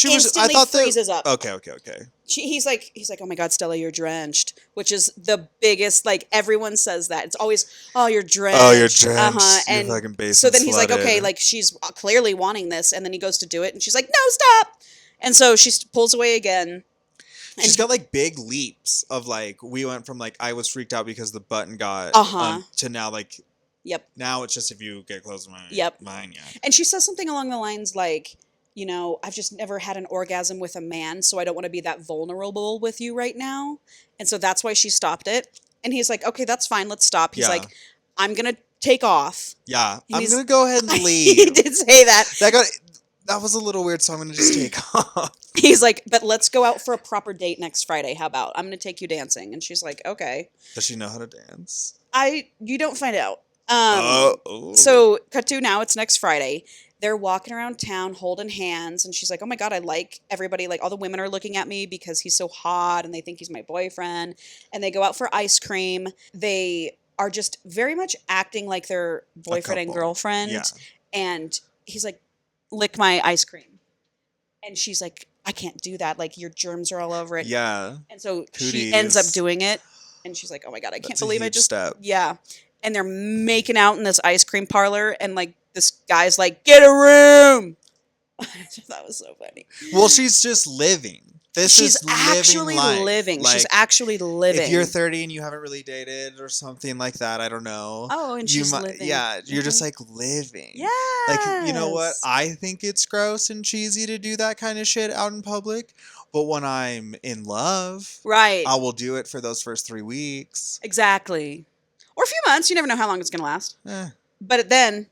Instantly freezes up. Okay. He's like, oh my God, Stella, you're drenched, which is the biggest, like, everyone says that. It's always, oh, you're drenched. Oh, you're drenched. Uh-huh. You're And fucking basement so then he's like, slutted. okay, like, she's clearly wanting this. And then he goes to do it, and she's like, no, stop. And so she pulls away again. She's got like big leaps of like, we went from like, I was freaked out because the button got, to now like, Yep. now it's just if you get close to mine. Yep. Mine, yeah. And she says something along the lines like, you know, I've just never had an orgasm with a man, so I don't want to be that vulnerable with you right now. And so that's why she stopped it. And he's like, okay, that's fine. Let's stop. He's like, I'm going to take off. Yeah. I'm going to go ahead and leave. He did say that. That was a little weird, so I'm going to just take off. He's like, but let's go out for a proper date next Friday. How about? I'm going to take you dancing. And she's like, okay. Does she know how to dance? You don't find out. Oh. So cut to now, it's next Friday. They're walking around town holding hands, and she's like, oh my God, I like everybody, like all the women are looking at me because he's so hot and they think he's my boyfriend. And they go out for ice cream. They are just very much acting like they're boyfriend and girlfriend. Yeah. And he's like, lick my ice cream. And she's like, I can't do that. Like, your germs are all over it. Yeah. And so she Cooties. ends up doing it. And she's like, oh my God, I can't That's a believe I huge just, step. yeah. and they're making out in this ice cream parlor, and like this guy's like, "Get a room." That was so funny. Well, she's just living. She's actually living. Like, she's actually living. If you're 30 and you haven't really dated or something like that, I don't know. Oh, and she's living. Yeah, you're just like living. Yeah. Like, you know what? I think it's gross and cheesy to do that kind of shit out in public. But when I'm in love, right, I will do it for those first 3 weeks. Exactly. Or a few months. You never know how long it's going to last. Eh. But then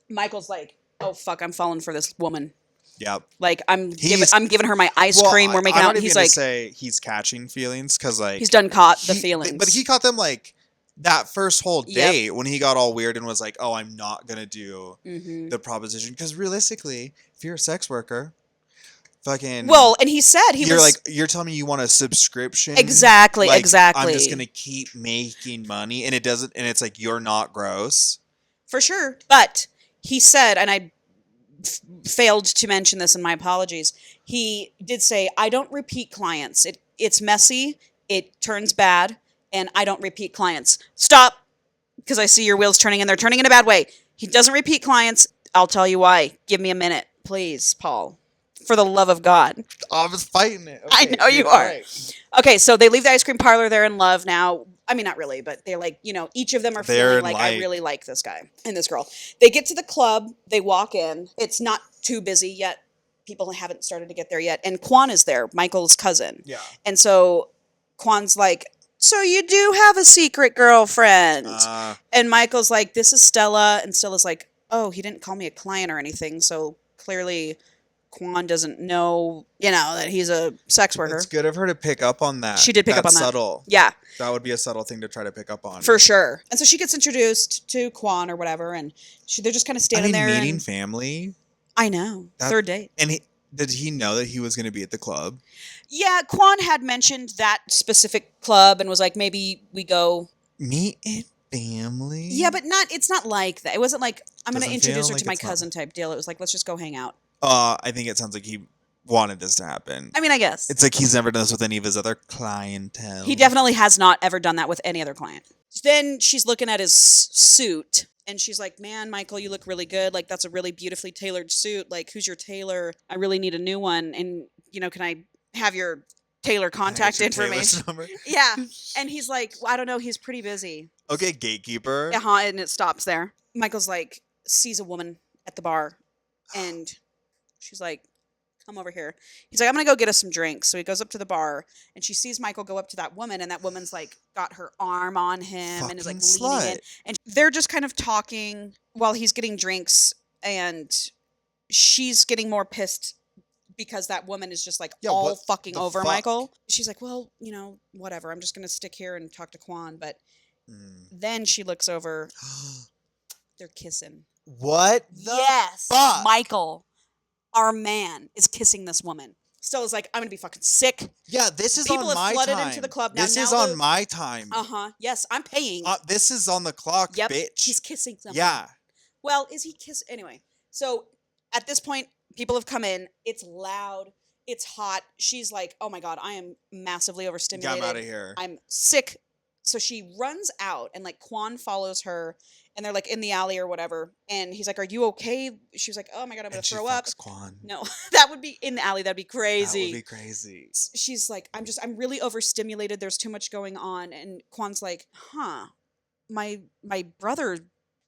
Michael's like, "Oh fuck, I'm falling for this woman." Yep. Like I'm giving her my ice cream. We're making out. He's like, say he's catching feelings because like he's done caught the feelings, but he caught them like that first whole date when he got all weird and was like, "Oh, I'm not gonna do the proposition," because realistically, if you're a sex worker, fucking and he said you're telling me you want a subscription, exactly. I'm just gonna keep making money, and it's like you're not gross for sure, but he said, and I failed to mention this in my apologies. He did say, "I don't repeat clients. It's messy. It turns bad, and I don't repeat clients." Stop, because I see your wheels turning, and they're turning in a bad way. He doesn't repeat clients. I'll tell you why. Give me a minute, please, Paul. For the love of God. I was fighting it. Okay, I know you are. Right. Okay, so they leave the ice cream parlor. They're in love now. I mean, not really, but they're like, each of them are feeling like, I really like this guy and this girl. They get to the club. They walk in. It's not too busy yet. People haven't started to get there yet. And Quan is there, Michael's cousin. Yeah. And so Quan's like, "So you do have a secret girlfriend?" And Michael's like, "This is Stella." And Stella's like, "Oh, he didn't call me a client or anything. So clearly Quan doesn't know, that he's a sex worker." It's good of her to pick up on that. She did pick up on that. Subtle. Yeah. That would be a subtle thing to try to pick up on. For sure. And so she gets introduced to Quan or whatever, and they're just kind of standing there. Meeting family. I know. Third date. And did he know that he was going to be at the club? Yeah, Quan had mentioned that specific club and was like, maybe we go. Meet family? Yeah, but it's not like that. It wasn't like, I'm going to introduce her like to my cousin type deal. It was like, let's just go hang out. I think it sounds like he wanted this to happen. I mean, I guess. It's like he's never done this with any of his other clientele. He definitely has not ever done that with any other client. Then she's looking at his suit, and she's like, "Man, Michael, you look really good. Like, that's a really beautifully tailored suit. Like, who's your tailor? I really need a new one. And, can I have your tailor contact information?" Yeah. And he's like, "Well, I don't know. He's pretty busy." Okay, gatekeeper. And it stops there. Michael's like, sees a woman at the bar, and she's like, "Come over here." He's like, "I'm going to go get us some drinks." So he goes up to the bar, and she sees Michael go up to that woman, and that woman's like got her arm on him and is like leaning in. And they're just kind of talking while he's getting drinks, and she's getting more pissed because that woman is just like all fucking over Michael. She's like, "Well, whatever. I'm just going to stick here and talk to Quan." But then she looks over. They're kissing. What the fuck? Michael, our man, is kissing this woman. Stella's like, "I'm gonna be fucking sick." Yeah, this is People on my time. have flooded into the club now. This is on my time. Yes, I'm paying. This is on the clock, bitch. He's kissing someone. Yeah. Well, is he kiss anyway? So at this point, people have come in. It's loud. It's hot. She's like, "Oh my God, I am massively overstimulated. I'm out of here. I'm sick." So she runs out, and like Quan follows her, and they're like in the alley or whatever. And he's like, "Are you okay?" She was like, "Oh my God, I'm gonna throw up." Quan. No, that would be in the alley. That'd be crazy. That would be crazy. She's like, I'm really overstimulated. There's too much going on. And Quan's like, my brother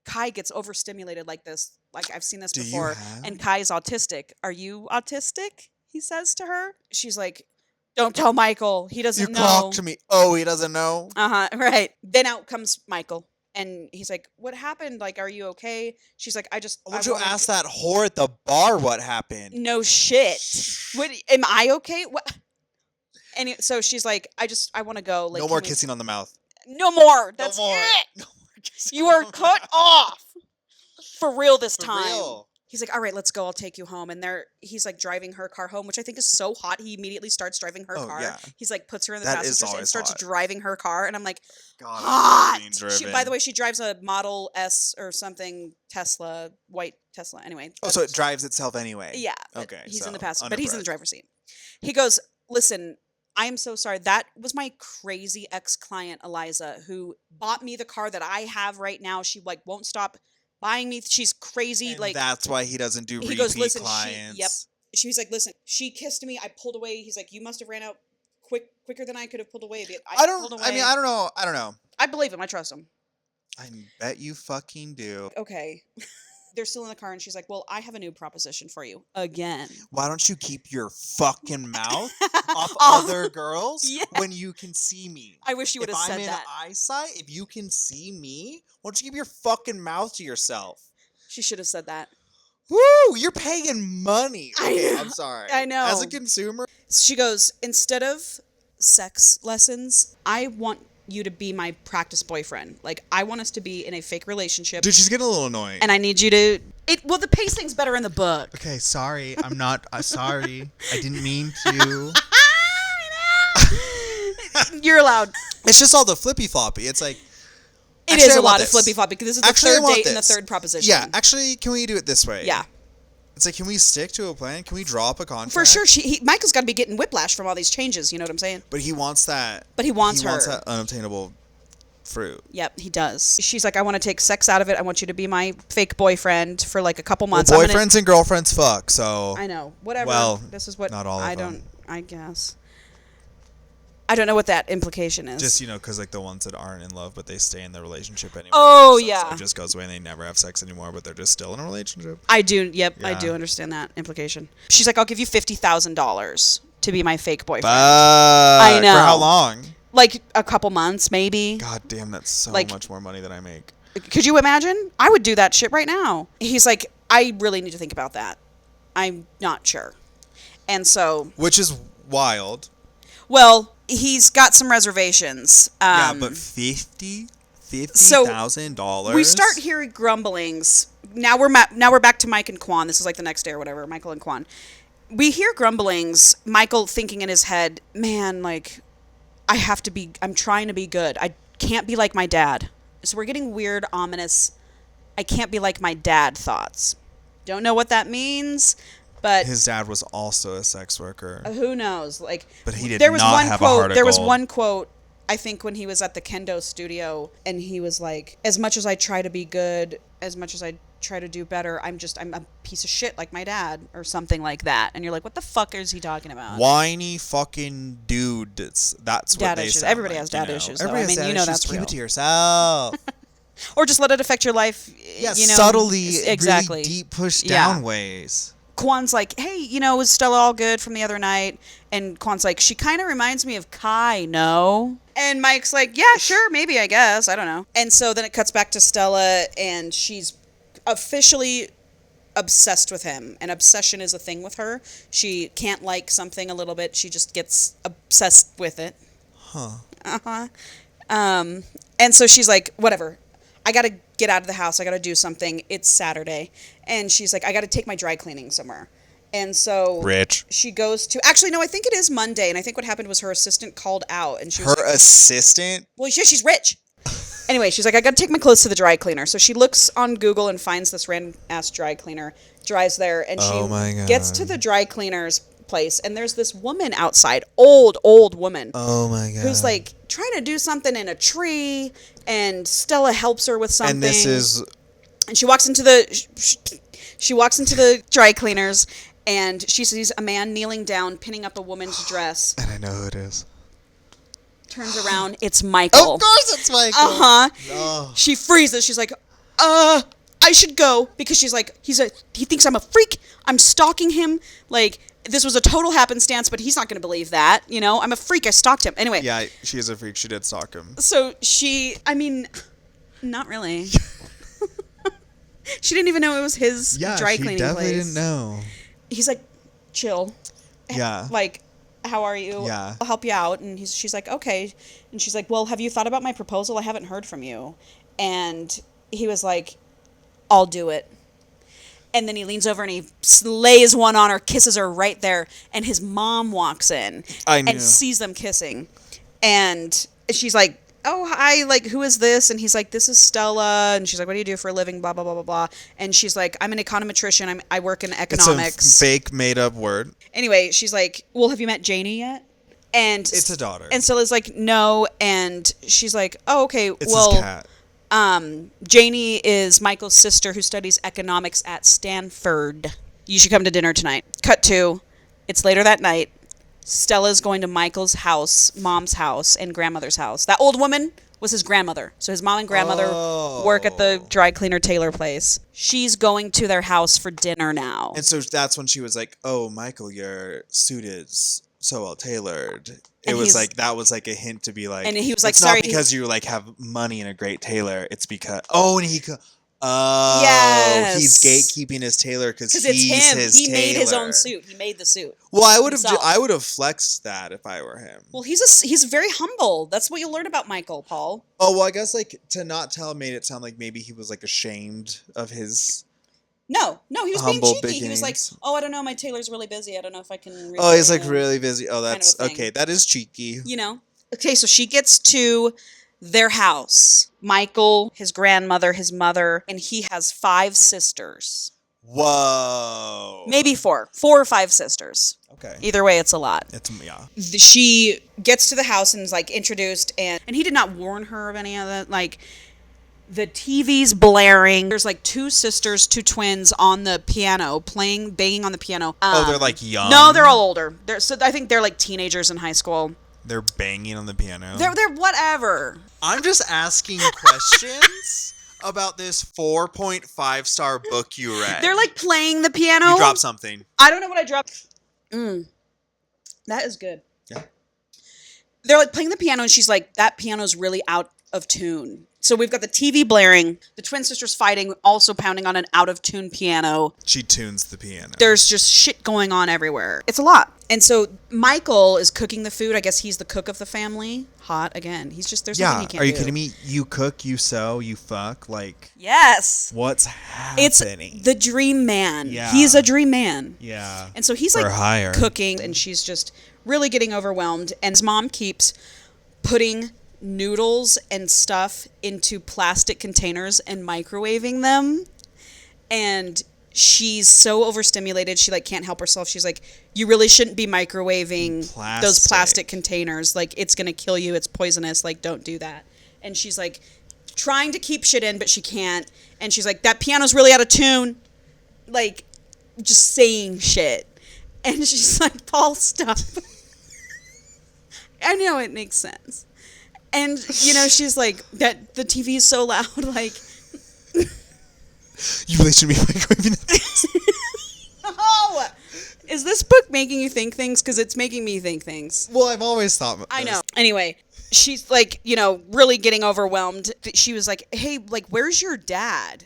Kai gets overstimulated like this. Like, I've seen this before. And Kai's autistic. "Are you autistic?" he says to her. She's like, "Don't tell Michael. He doesn't know." You talk to me. Oh, he doesn't know? Right. Then out comes Michael. And he's like, "What happened? Like, are you okay?" She's like, "I want you ask that whore at the bar what happened?" No shit. What? Am I okay? What? And so she's like, I want to go. Like, no more kissing on the mouth. No more. That's no more. it. No more kissing. You are cut off. For real this time. Real. He's like, "All right, let's go. I'll take you home." And he's like driving her car home, which I think is so hot. He immediately starts driving her car. Yeah. He's like puts her in the passenger seat and starts driving her car. And I'm like, God, hot. By the way, she drives a Model S or something Tesla, white Tesla. Anyway. Oh, so it drives itself anyway. Yeah. Okay. He's in the passenger, but he's in the driver's seat. He goes, "Listen, I am so sorry. That was my crazy ex-client, Eliza, who bought me the car that I have right now. She like won't stop buying me. She's crazy. And like that's why he doesn't do he repeat goes, listen, clients. She was like, listen, she kissed me. I pulled away. He's like, you must have ran out quicker than I could have pulled away. I don't know. I believe him. I trust him. I bet you fucking do. Okay. They're still in the car, and she's like, well, I have a new proposition for you. Again. Why don't you keep your fucking mouth off Oh, other girls yeah. when you can see me? I wish you would have said If I'm that. in eyesight, if you can see me, why don't you keep your fucking mouth to yourself? She should have said that. Woo! You're paying money. I know. I'm sorry. I know. As a consumer. She goes, instead of sex lessons, I want you to be my practice boyfriend. Like, I want us to be in a fake relationship. Dude, she's getting a little annoying. And I need you to... Well, the pacing's better in the book. Okay, sorry. I'm not... sorry. I didn't mean to. You're allowed. It's just all the flippy floppy. It's like... It is a lot of flippy floppy because this is the third date and the third proposition. Yeah, actually, can we do it this way? Yeah. It's like, can we stick to a plan? Can we draw up a contract? For sure. Michael's got to be getting whiplash from all these changes. You know what I'm saying? But he wants that. But he wants her. He wants that unobtainable fruit. Yep, he does. She's like, I want to take sex out of it. I want you to be my fake boyfriend for like a couple months. Well, boyfriends and girlfriends fuck, so... I know. Whatever. Well, this is what not all of them. I guess. I don't know what that implication is. Just, because like the ones that aren't in love, but they stay in the relationship anyway. Oh, so yeah. it just goes away and they never have sex anymore, but they're just still in a relationship. I do. Yep, Yeah. I do understand that implication. She's like, I'll give you $50,000 to be my fake boyfriend. I know. For how long? Like a couple months, maybe. God damn, that's so Like- much more money than I make. Could you imagine? I would do that shit right now. He's like, I really need to think about that. I'm not sure. And so... Which is wild. Well, he's got some reservations. Yeah, but $50,000. We start hearing grumblings. Now we're back to Mike and Quan. This is like the next day or whatever. Michael and Quan. We hear grumblings. Michael thinking in his head, man, like, I'm trying to be good. I can't be like my dad. So we're getting weird, ominous, I can't be like my dad thoughts. Don't know what that means, but his dad was also a sex worker. Who knows? Like, but he did there was not one have quote, a heart of There was gold. one quote, I think, when he was at the kendo studio, and he was like, as much as I try to be good, as much as I try to do better, I'm a piece of shit like my dad, or something like that. And you're like, what the fuck is he talking about? Whiny fucking dude. That's what dad they issues. sound Everybody like, has dad issues. Though. Everybody has dad issues. That's Keep real. it to yourself. Or just let it affect your life. Yeah, you know, subtly, exactly. really deep push down ways. Kwan's like, hey, was Stella all good from the other night? And Kwan's like, she kind of reminds me of Kai, no? And Mike's like, yeah, sure, maybe, I guess. I don't know. And so then it cuts back to Stella, and she's officially obsessed with him. And obsession is a thing with her. She can't like something a little bit. She just gets obsessed with it. Huh. Uh-huh. And so she's like, whatever. I got to get out of the house. I got to do something. It's Saturday. And she's like, I got to take my dry cleaning somewhere. And so Rich. she goes to, actually, no, I think it is Monday. And I think what happened was her assistant called out. And she was Her assistant? well, yeah, she's rich. Anyway, she's like, I got to take my clothes to the dry cleaner. So she looks on Google and finds this random ass dry cleaner, drives there, and she gets to the dry cleaner's place. And there's this woman outside, old woman. Oh my God. Who's like trying to do something in a tree, and Stella helps her with something. And this is... And she walks into the dry cleaners, and she sees a man kneeling down, pinning up a woman's dress. And I know who it is. Turns around, it's Michael. Of course it's Michael. Uh-huh. Oh. She freezes. She's like, I should go, because she's like, he thinks I'm a freak. I'm stalking him. Like, this was a total happenstance, but he's not going to believe that. I'm a freak. I stalked him. Anyway. Yeah, she is a freak. She did stalk him. So not really. She didn't even know it was his dry cleaning place. Yeah, she definitely didn't know. He's like, chill. Yeah. Like, how are you? Yeah. I'll help you out. And she's like, okay. And she's like, well, have you thought about my proposal? I haven't heard from you. And he was like, I'll do it. And then he leans over and he lays one on her, kisses her right there. And his mom walks in and sees them kissing. And she's like, oh, hi, like, who is this? And he's like, this is Stella. And she's like, what do you do for a living? Blah, blah, blah, blah, blah. And she's like, I'm an econometrician. I work in economics. It's a fake made-up word. Anyway, she's like, well, have you met Janie yet? And It's a daughter. And Stella's like, no. And she's like, oh, okay. It's well, his cat. Janie is Michael's sister who studies economics at Stanford. You should come to dinner tonight. Cut to, it's later that night. Stella's going to Michael's house, mom's house, and grandmother's house. That old woman was his grandmother. So his mom and grandmother work at the dry cleaner tailor place. She's going to their house for dinner now. And so that's when she was like, oh, Michael, your suit is so well tailored. It was like, that was like a hint to be like, and he was like, it's sorry, not because you like have money and a great tailor. It's because, yes, he's gatekeeping his tailor because it's he's him. his He tailor. made his own suit. He made the suit. Well, I would have flexed that if I were him. Well, he's very humble. That's what you'll learn about Michael, Paul. Oh, well, I guess like to not tell made it sound like maybe he was like ashamed of his. No, he was being Humble cheeky. He was like, beginnings. oh, I don't know, my tailor's really busy. I don't know if I can. Oh, he's like really busy. Oh, that's kind of a thing. okay. That is cheeky. You know. Okay, so she gets to their house. Michael, his grandmother, his mother, and he has 5 sisters. Whoa. Maybe 4 or 5 sisters. Okay. Either way, it's a lot. Yeah. She gets to the house and is like introduced, and he did not warn her of any of that. Like, the TV's blaring. There's like 2 sisters, 2 twins on the piano banging on the piano. They're like young. No, they're all older. I think they're like teenagers in high school. They're banging on the piano. They're whatever. I'm just asking questions about this 4.5-star book you read. They're like playing the piano. You dropped something. I don't know what I dropped. That is good. Yeah. They're like playing the piano, and she's like, that piano's really out of tune. So we've got the TV blaring, the twin sisters fighting, also pounding on an out-of-tune piano. She tunes the piano. There's just shit going on everywhere. It's a lot. And so Michael is cooking the food. I guess he's the cook of the family. Hot again. He's just, there's nothing he can't do. Are you kidding me? You cook, you sew, you fuck. Like, yes. what's happening? It's the dream man. Yeah. He's a dream man. Yeah. And so he's For like hire. cooking, and she's just really getting overwhelmed. And his mom keeps putting noodles and stuff into plastic containers and microwaving them. And she's so overstimulated, she like can't help herself. She's like, you really shouldn't be microwaving those plastic containers. Like, it's going to kill you. It's poisonous. Like, don't do that. And she's like trying to keep shit in, but she can't. And she's like, that piano's really out of tune. Like, just saying shit. And she's like, Paul, stop. I know it makes sense. And, you know, she's like, that the TV is so loud, like. You really shouldn't be microwaving this. No! Is this book making you think things? Because it's making me think things. Well, I've always thought this. I know. Anyway, she's like, you know, really getting overwhelmed. She was like, hey, like, where's your dad?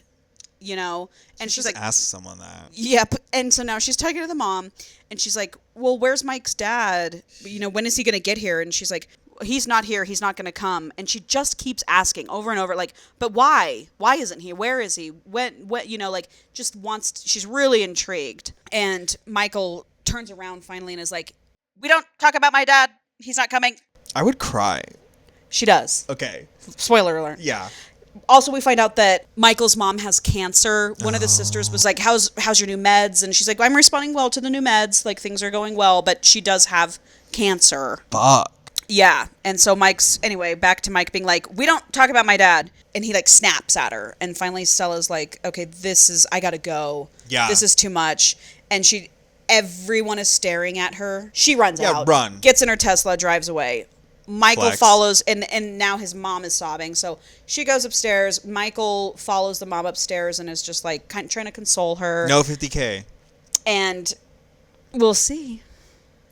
You know? And she's like, ask someone that. Yep. And so now she's talking to the mom, and she's like, well, where's Mike's dad? You know, when is he going to get here? And she's like, he's not here. He's not going to come. And she just keeps asking over and over, like, but why? Why isn't he? Where is he? When, you know, like, just wants, she's really intrigued. And Michael turns around finally and is like, we don't talk about my dad. He's not coming. I would cry. She does. Okay. Spoiler alert. Yeah. Also, we find out that Michael's mom has cancer. One of the sisters was like, how's your new meds? And she's like, I'm responding well to the new meds. Like, things are going well, but she does have cancer. Fuck. Yeah. And so anyway, back to Mike being like, we don't talk about my dad. And he like snaps at her. And finally Stella's like, okay, I gotta go. Yeah. This is too much. And everyone is staring at her. She runs out. Run. Gets in her Tesla, drives away. Michael Flex. follows, and now his mom is sobbing. So she goes upstairs. Michael follows the mom upstairs and is just like trying to console her. No 50K. And we'll see.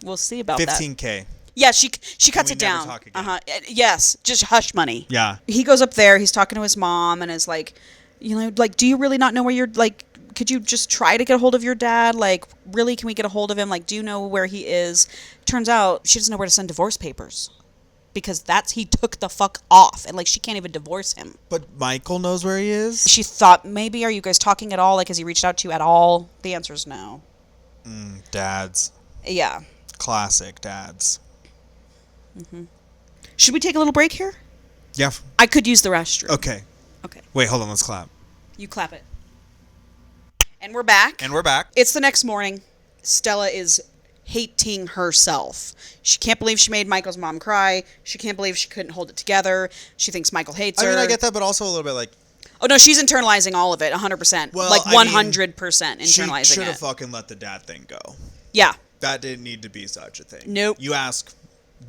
We'll see about 15K. that. Yeah, she cuts it down. Talk again? Yes, just hush money. Yeah. He goes up there. He's talking to his mom and is like, you know, like, do you really not know where you're like? Could you just try to get a hold of your dad? Like, really, can we get a hold of him? Like, do you know where he is? Turns out she doesn't know where to send divorce papers. Because he took the fuck off. And, like, she can't even divorce him. But Michael knows where he is? She thought, maybe, are you guys talking at all? Like, has he reached out to you at all? The answer is no. Dads. Yeah. Classic dads. Mm-hmm. Should we take a little break here? Yeah. I could use the restroom. Okay. Wait, hold on. Let's clap. You clap it. And we're back. And we're back. It's the next morning. Stella is hating herself. She can't believe she made Michael's mom cry. She can't believe she couldn't hold it together. She thinks Michael hates her. I mean, I get that, but also a little bit like... Oh, no, she's internalizing all of it, 100%. Well, like, 100% I mean, internalizing it. she should have fucking let the dad thing go. Yeah. That didn't need to be such a thing. Nope. You ask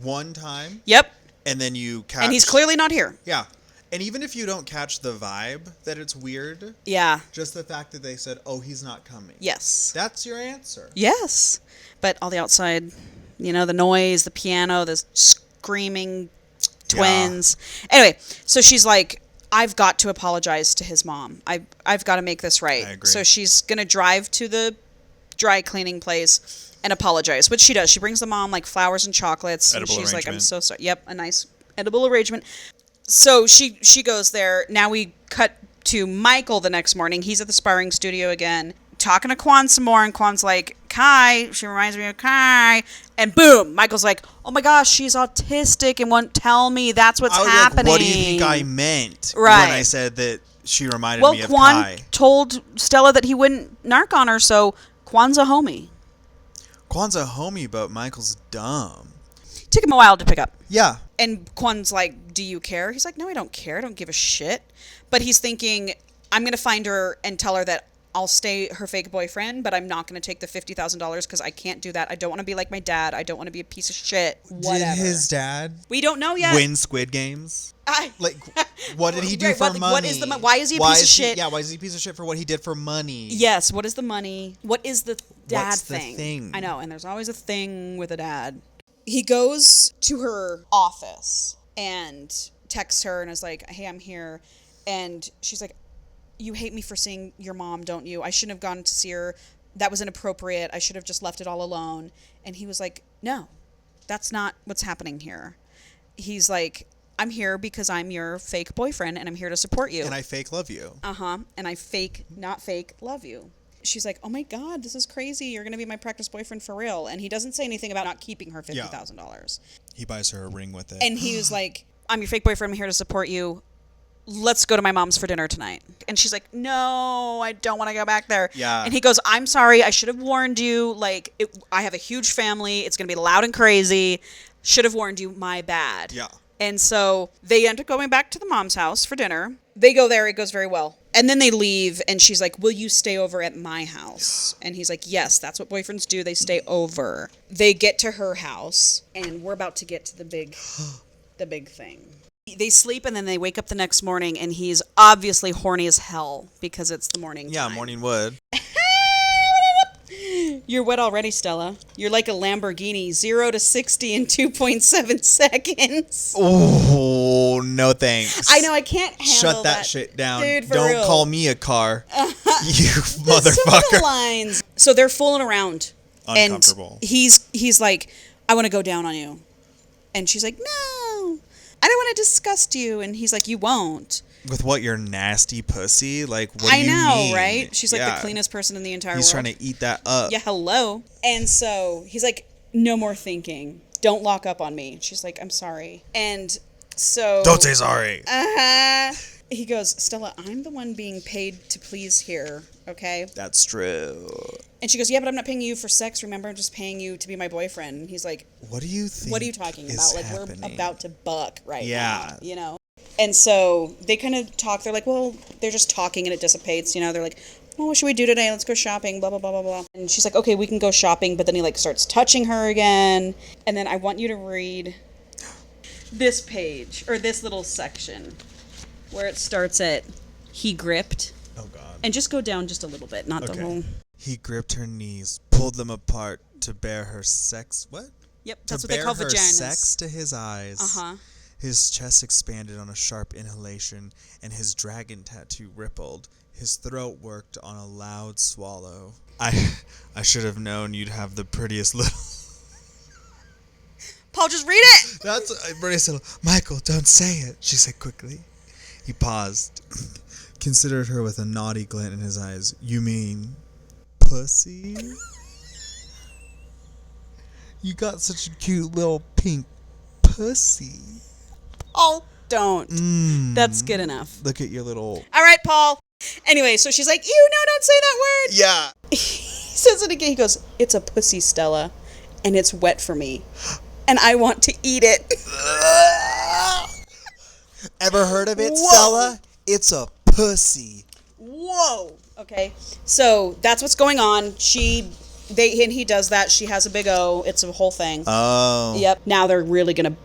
one time. Yep. And then you catch... And he's clearly not here. Yeah. And even if you don't catch the vibe that it's weird... Yeah. Just the fact that they said, oh, he's not coming. Yes. That's your answer. Yes. But all the outside, the noise, the piano, the screaming twins. Yeah. Anyway, so she's like, I've got to apologize to his mom. I've got to make this right. I agree. So she's going to drive to the dry cleaning place and apologize, which she does. She brings the mom like flowers and chocolates. Edible and she's arrangement. like, I'm so sorry. Yep, a nice edible arrangement. So she goes there. Now we cut to Michael the next morning. He's at the sparring studio again, talking to Quan some more, and Quan's like, Kai, she reminds me of Kai. And boom, Michael's like, oh my gosh, she's autistic and won't tell me. That's what's happening. Like, what do you think I meant right. when I said that she reminded me of Quan Kai? told Stella that he wouldn't narc on her, so Quan's a homie. Quan's a homie, but Michael's dumb. Took him a while to pick up. Yeah. And Quan's like, do you care? He's like, no, I don't care. I don't give a shit. But he's thinking, I'm going to find her and tell her that I'll stay her fake boyfriend, but I'm not going to take the $50,000 because I can't do that. I don't want to be like my dad. I don't want to be a piece of shit. Whatever. Did his dad we don't know yet. win Squid Games? Like, what did he do right, for money? What is why is he a piece of shit? Yeah, why is he a piece of shit for what he did for money? Yes, what is the money? What is the dad What's thing? The thing? I know, and there's always a thing with a dad. He goes to her office and texts her and is like, hey, I'm here. And she's like, you hate me for seeing your mom, don't you? I shouldn't have gone to see her. That was inappropriate. I should have just left it all alone. And he was like, no, that's not what's happening here. He's like, I'm here because I'm your fake boyfriend and I'm here to support you. And I fake love you. Uh-huh. And I fake, not fake, love you. She's like, oh my God, this is crazy. You're going to be my practice boyfriend for real. And he doesn't say anything about not keeping her $50,000. He buys her a ring with it. And he was like, I'm your fake boyfriend. I'm here to support you. Let's go to my mom's for dinner tonight. And she's like, no, I don't want to go back there. Yeah. And he goes, I'm sorry. I should have warned you. Like, I have a huge family. It's going to be loud and crazy. Should have warned you. My bad. Yeah. And so they end up going back to the mom's house for dinner. They go there. It goes very well. And then they leave. And she's like, will you stay over at my house? And he's like, yes, that's what boyfriends do. They stay over. They get to her house. And we're about to get to the big thing. They sleep and then they wake up the next morning and he's obviously horny as hell because it's the morning time. Yeah, morning wood. You're wet already, Stella. You're like a Lamborghini, 0 to 60 in 2.7 seconds. Oh, no thanks. I know, I can't handle Shut that shit down. Dude, Don't real. call me a car. You motherfucker. Lines. So they're fooling around. Uncomfortable. And he's like, I want to go down on you. And she's like, no, I don't want to disgust you. And he's like, you won't. With what, your nasty pussy? Like, what do you mean? I know, right? She's like the cleanest person in the entire world. He's trying to eat that up. Yeah, hello. And so he's like, no more thinking. Don't lock up on me. She's like, I'm sorry. And so... Don't say sorry. He goes, Stella, I'm the one being paid to please here, okay? That's true. And she goes, yeah, but I'm not paying you for sex, remember? I'm just paying you to be my boyfriend. And he's like... What do you think? What are you talking about? Like, happening? We're about to buck right now. Yeah. You know? And so they kind of talk. They're like, well, they're just talking and it dissipates. You know, they're like, well, what should we do today? Let's go shopping, blah, blah, blah, blah, blah. And she's like, okay, we can go shopping. But then he like starts touching her again. And then I want you to read this page or this little section where it starts at he gripped. Oh, God. And just go down just a little bit, not the whole. He gripped her knees, pulled them apart to bear her sex. What? Yep, that's what they call vaginas. Sex to his eyes. Uh-huh. His chest expanded on a sharp inhalation, and his dragon tattoo rippled. His throat worked on a loud swallow. I should have known you'd have the prettiest little... Paul, just read it! That's... Bernie said, Michael, don't say it, she said quickly. He paused, considered her with a naughty glint in his eyes. You mean... pussy? You got such a cute little pink pussy. Oh, don't. That's good enough. Look at your little... All right, Paul. Anyway, so she's like, don't say that word. Yeah. He says it again. He goes, it's a pussy, Stella. and it's wet for me. And I want to eat it. Ever heard of it, Whoa. Stella? It's a pussy. Whoa. Okay. So that's what's going on. And he does that. She has a big O. It's a whole thing. Oh. Yep. Now they're really gonna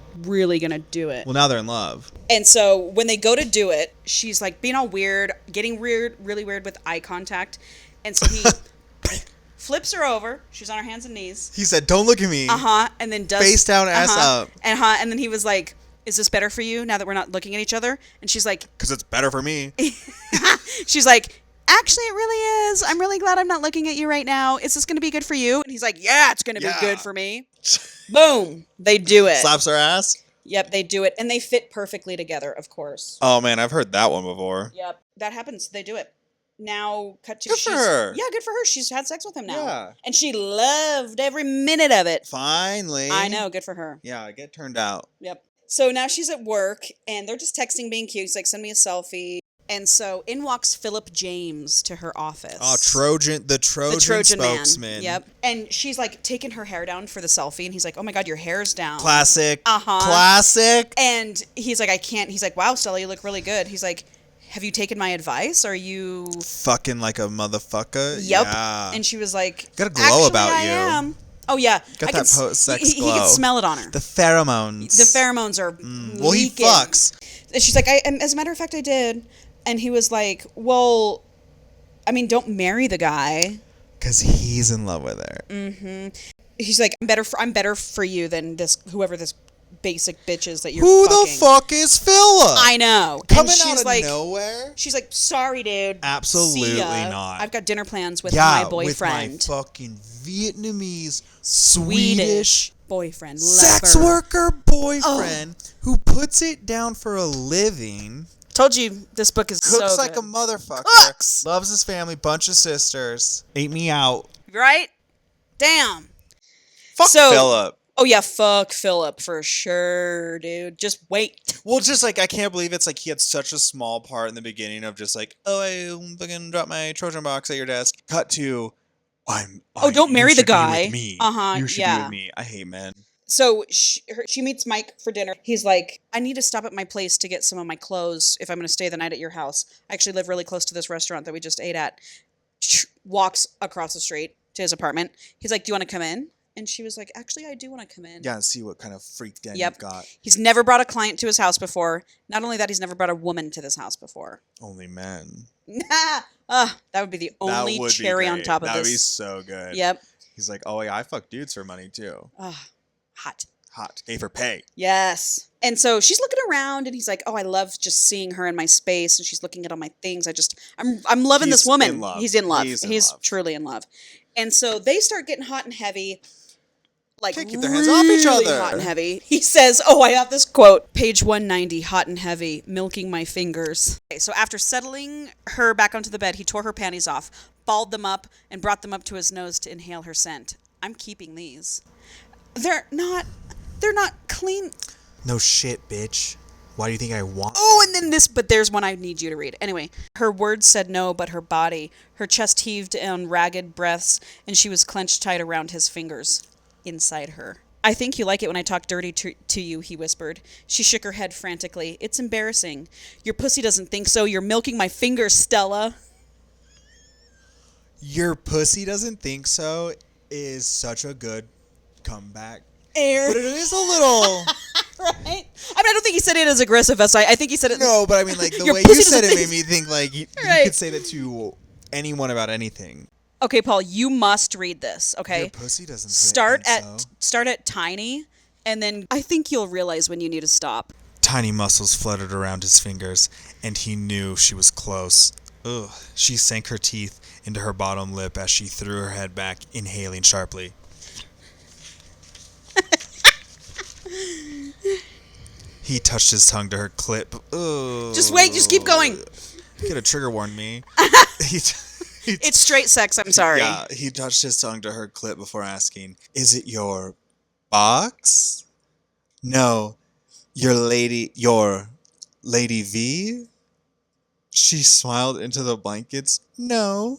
do it. Well, now they're in love. And so when they go to do it, she's like being all weird, getting weird, really weird with eye contact. And so he flips her over. She's on her hands and knees. He said, "Don't look at me." And then does face down, ass up. And then he was like, "Is this better for you now that we're not looking at each other?" And she's like, "'Cause it's better for me." She's like, "Actually, it really is. I'm really glad I'm not looking at you right now. Is this going to be good for you?" And he's like, "Yeah, it's going to be good for me." Boom. They do it. Slaps her ass. Yep, they do it. And they fit perfectly together, of course. Oh, man, I've heard that one before. Yep. That happens. They do it. Now, cut to... Good for her. Yeah, good for her. She's had sex with him now. Yeah. And she loved every minute of it. Finally. I know. Good for her. Yeah, I get turned out. Yep. So now she's at work, and they're just texting, being cute. He's like, "Send me a selfie." And so in walks Philip James to her office. Oh, the Trojan spokesman. Man. Yep. And she's like taking her hair down for the selfie, and he's like, "Oh my God, your hair's down." Classic. Uh-huh. Classic. And he's like, "I can't." He's like, "Wow, Stella, you look really good." He's like, "Have you taken my advice? Are you fucking like a motherfucker?" Yep. Yeah. And she was like, "Got a glow about I you." Am. Oh yeah, got that post-sex glow. He can smell it on her. The pheromones. The pheromones are well, he fucks. And she's like, as a matter of fact, I did. And he was like, "Well, I mean, don't marry the guy." Because he's in love with her. Mm-hmm. He's like, I'm better for you than whoever this basic bitch is that you're Who fucking. the fuck is Philip? I know. Coming out of nowhere? She's like, "Sorry, dude. Absolutely not. I've got dinner plans with my boyfriend. With my fucking Vietnamese, Swedish boyfriend. Sex worker boyfriend who puts it down for a living. Told you this book is Cooks so like good. a motherfucker. Cooks. Loves his family, bunch of sisters. Ate me out. Right? Damn. Fuck Philip. Oh yeah, fuck Philip for sure, dude. Just wait. Well, just like I can't believe it's like he had such a small part in the beginning of just like, "Oh, I fucking dropped my Trojan box at your desk." Cut to, don't marry the guy. Be with me. You should be with me. I hate men. So she meets Mike for dinner. He's like, "I need to stop at my place to get some of my clothes if I'm going to stay the night at your house. I actually live really close to this restaurant that we just ate at." Walks across the street to his apartment. He's like, "Do you want to come in?" And she was like, "Actually, I do want to come in." Yeah, and see what kind of freak den you've got. He's never brought a client to his house before. Not only that, he's never brought a woman to this house before. Only men. That would be the only cherry on top of this. That would be so good. Yep. He's like, "Oh yeah, I fuck dudes for money too." Hot. Gave her pay. Yes. And so she's looking around, and he's like, "Oh, I love just seeing her in my space." And she's looking at all my things. I'm loving this woman. In love. He's in love. He's truly in love. And so they start getting hot and heavy. Like, can't keep their hands off each other. Hot and heavy. He says, I have this quote. Page 190, hot and heavy, milking my fingers. Okay, so after settling her back onto the bed, he tore her panties off, balled them up, and brought them up to his nose to inhale her scent. I'm keeping these. They're not clean. No shit, bitch. Why do you think I want? Oh, and then but there's one I need you to read. Anyway, her words said no, but her body, her chest heaved in ragged breaths, and she was clenched tight around his fingers. Inside her. "I think you like it when I talk dirty to you," he whispered. She shook her head frantically. "It's embarrassing. Your pussy doesn't think so. You're milking my fingers, Stella." Your pussy doesn't think so is such a good comeback. But it is a little... Right? I don't think he said it as aggressive as I think he said it... No, but I mean, like, the way you said it made me think, like, you could say that to anyone about anything. Okay, Paul, you must read this, okay? Your pussy doesn't start at tiny, and then I think you'll realize when you need to stop. Tiny muscles fluttered around his fingers, and he knew she was close. Ugh. She sank her teeth into her bottom lip as she threw her head back, inhaling sharply. He touched his tongue to her clit. Ugh. Just wait, just keep going. You could have trigger warned me. It's straight sex, I'm sorry. Yeah, he touched his tongue to her clit before asking, "Is it your box?" "No, your Lady V?" She smiled into the blankets. "No.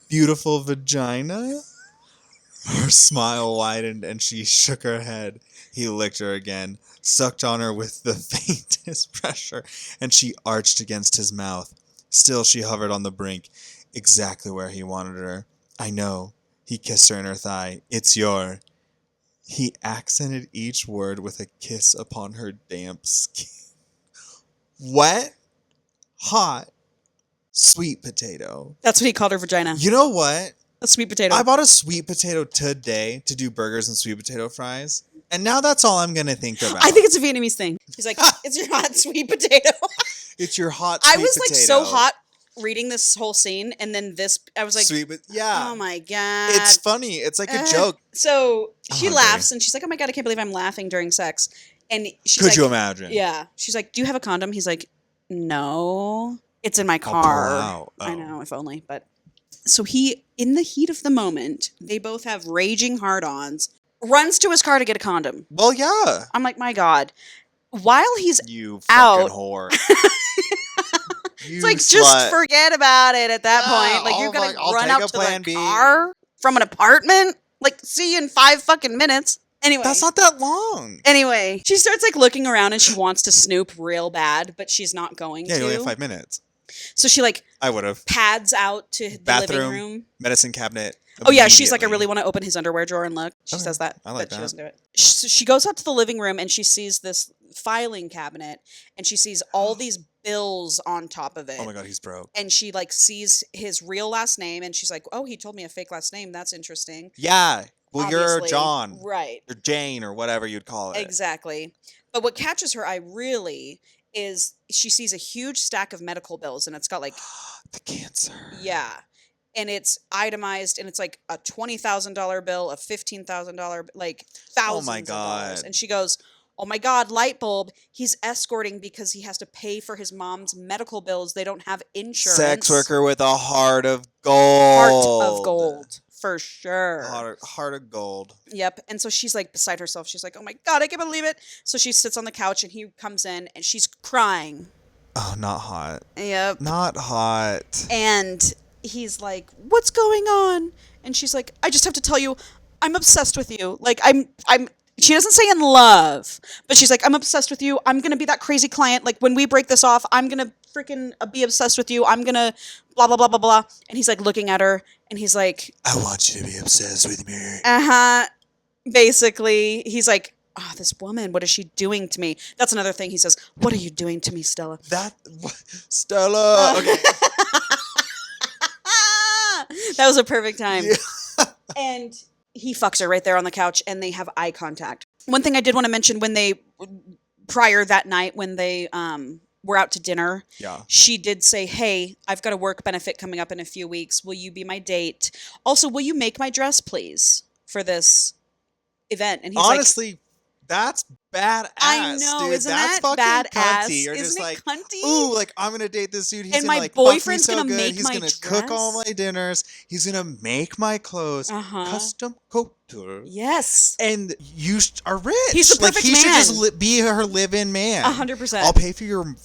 Beautiful vagina?" Her smile widened and she shook her head. He licked her again, sucked on her with the faintest pressure, and she arched against his mouth. Still she hovered on the brink, exactly where he wanted her. I know. He kissed her in her thigh. It's your... He accented each word with a kiss upon her damp skin. Wet, hot, sweet potato. That's what he called her vagina. You know what? A sweet potato. I bought a sweet potato today to do burgers and sweet potato fries. And now that's all I'm going to think about. I think it's a Vietnamese thing. He's like, it's your hot sweet potato. It's your hot sweet potato. I was like so hot reading this whole scene. And then this, I was like, yeah. Oh my God. It's funny. It's like a joke. So she laughs and she's like, oh my God, I can't believe I'm laughing during sex. And she's Could like, you imagine? Yeah. She's like, do you have a condom? He's like, no. It's in my car. I'll pull out. Oh. I know, if only. But so he, in the heat of the moment, they both have raging hard-ons, runs to his car to get a condom. Well, yeah. I'm like, my God. While he's you out, fucking whore. It's like, slut. Just forget about it at that point. Like, you're going to run out to the car from an apartment? Like, see you in 5 fucking minutes. Anyway. That's not that long. Anyway, she starts like looking around and she wants to snoop real bad, but she's not going to. Yeah, you only have 5 minutes. So she like I would have pads out to the bathroom, living room. Medicine cabinet. Oh yeah, she's like, I really want to open his underwear drawer and look. She says that, I like but that. she doesn't do it. She goes out to the living room and she sees this filing cabinet and she sees all these bills on top of it. Oh my God, he's broke. And she like sees his real last name and she's like, oh, he told me a fake last name. That's interesting. Yeah. Well, Obviously. you're John. Right. You're Jane or whatever you'd call it. Exactly. But what catches her eye really is she sees a huge stack of medical bills and it's got like... the cancer. Yeah. And it's itemized and it's like a $20,000 bill, a $15,000, like thousands of dollars. And she goes, oh my God, light bulb. He's escorting because he has to pay for his mom's medical bills. They don't have insurance. Sex worker with a heart of gold. Heart of gold. For sure. Heart of gold. Yep. And so she's like beside herself. She's like, oh my God, I can't believe it. So she sits on the couch and he comes in and she's crying. Oh, not hot. Yep. Not hot. And he's like, what's going on? And she's like, I just have to tell you, I'm obsessed with you. Like, she doesn't say in love, but she's like, I'm obsessed with you. I'm going to be that crazy client. Like, when we break this off, I'm going to freaking be obsessed with you. I'm going to blah, blah, blah, blah, blah. And he's like looking at her and he's like, I want you to be obsessed with me. Uh-huh. Basically, he's like, oh, this woman, what is she doing to me? That's another thing. He says, what are you doing to me, Stella? Stella. Okay. That was a perfect time. Yeah. And he fucks her right there on the couch and they have eye contact. One thing I did want to mention prior that night when they were out to dinner, she did say, hey, I've got a work benefit coming up in a few weeks. Will you be my date? Also, will you make my dress, please, for this event? And he's honestly, that's badass. I know, dude. isn't that's that fucking badass? cunty. You're Isn't just it like, cunty? ooh, like I'm gonna date this dude. He's and gonna my like boyfriend's fuck me so gonna good. make He's my gonna dress? cook all my dinners. He's gonna make my clothes. Custom couture. Yes. And you are rich. He's the perfect he man. should just be her live-in man. 100%. I'll pay for your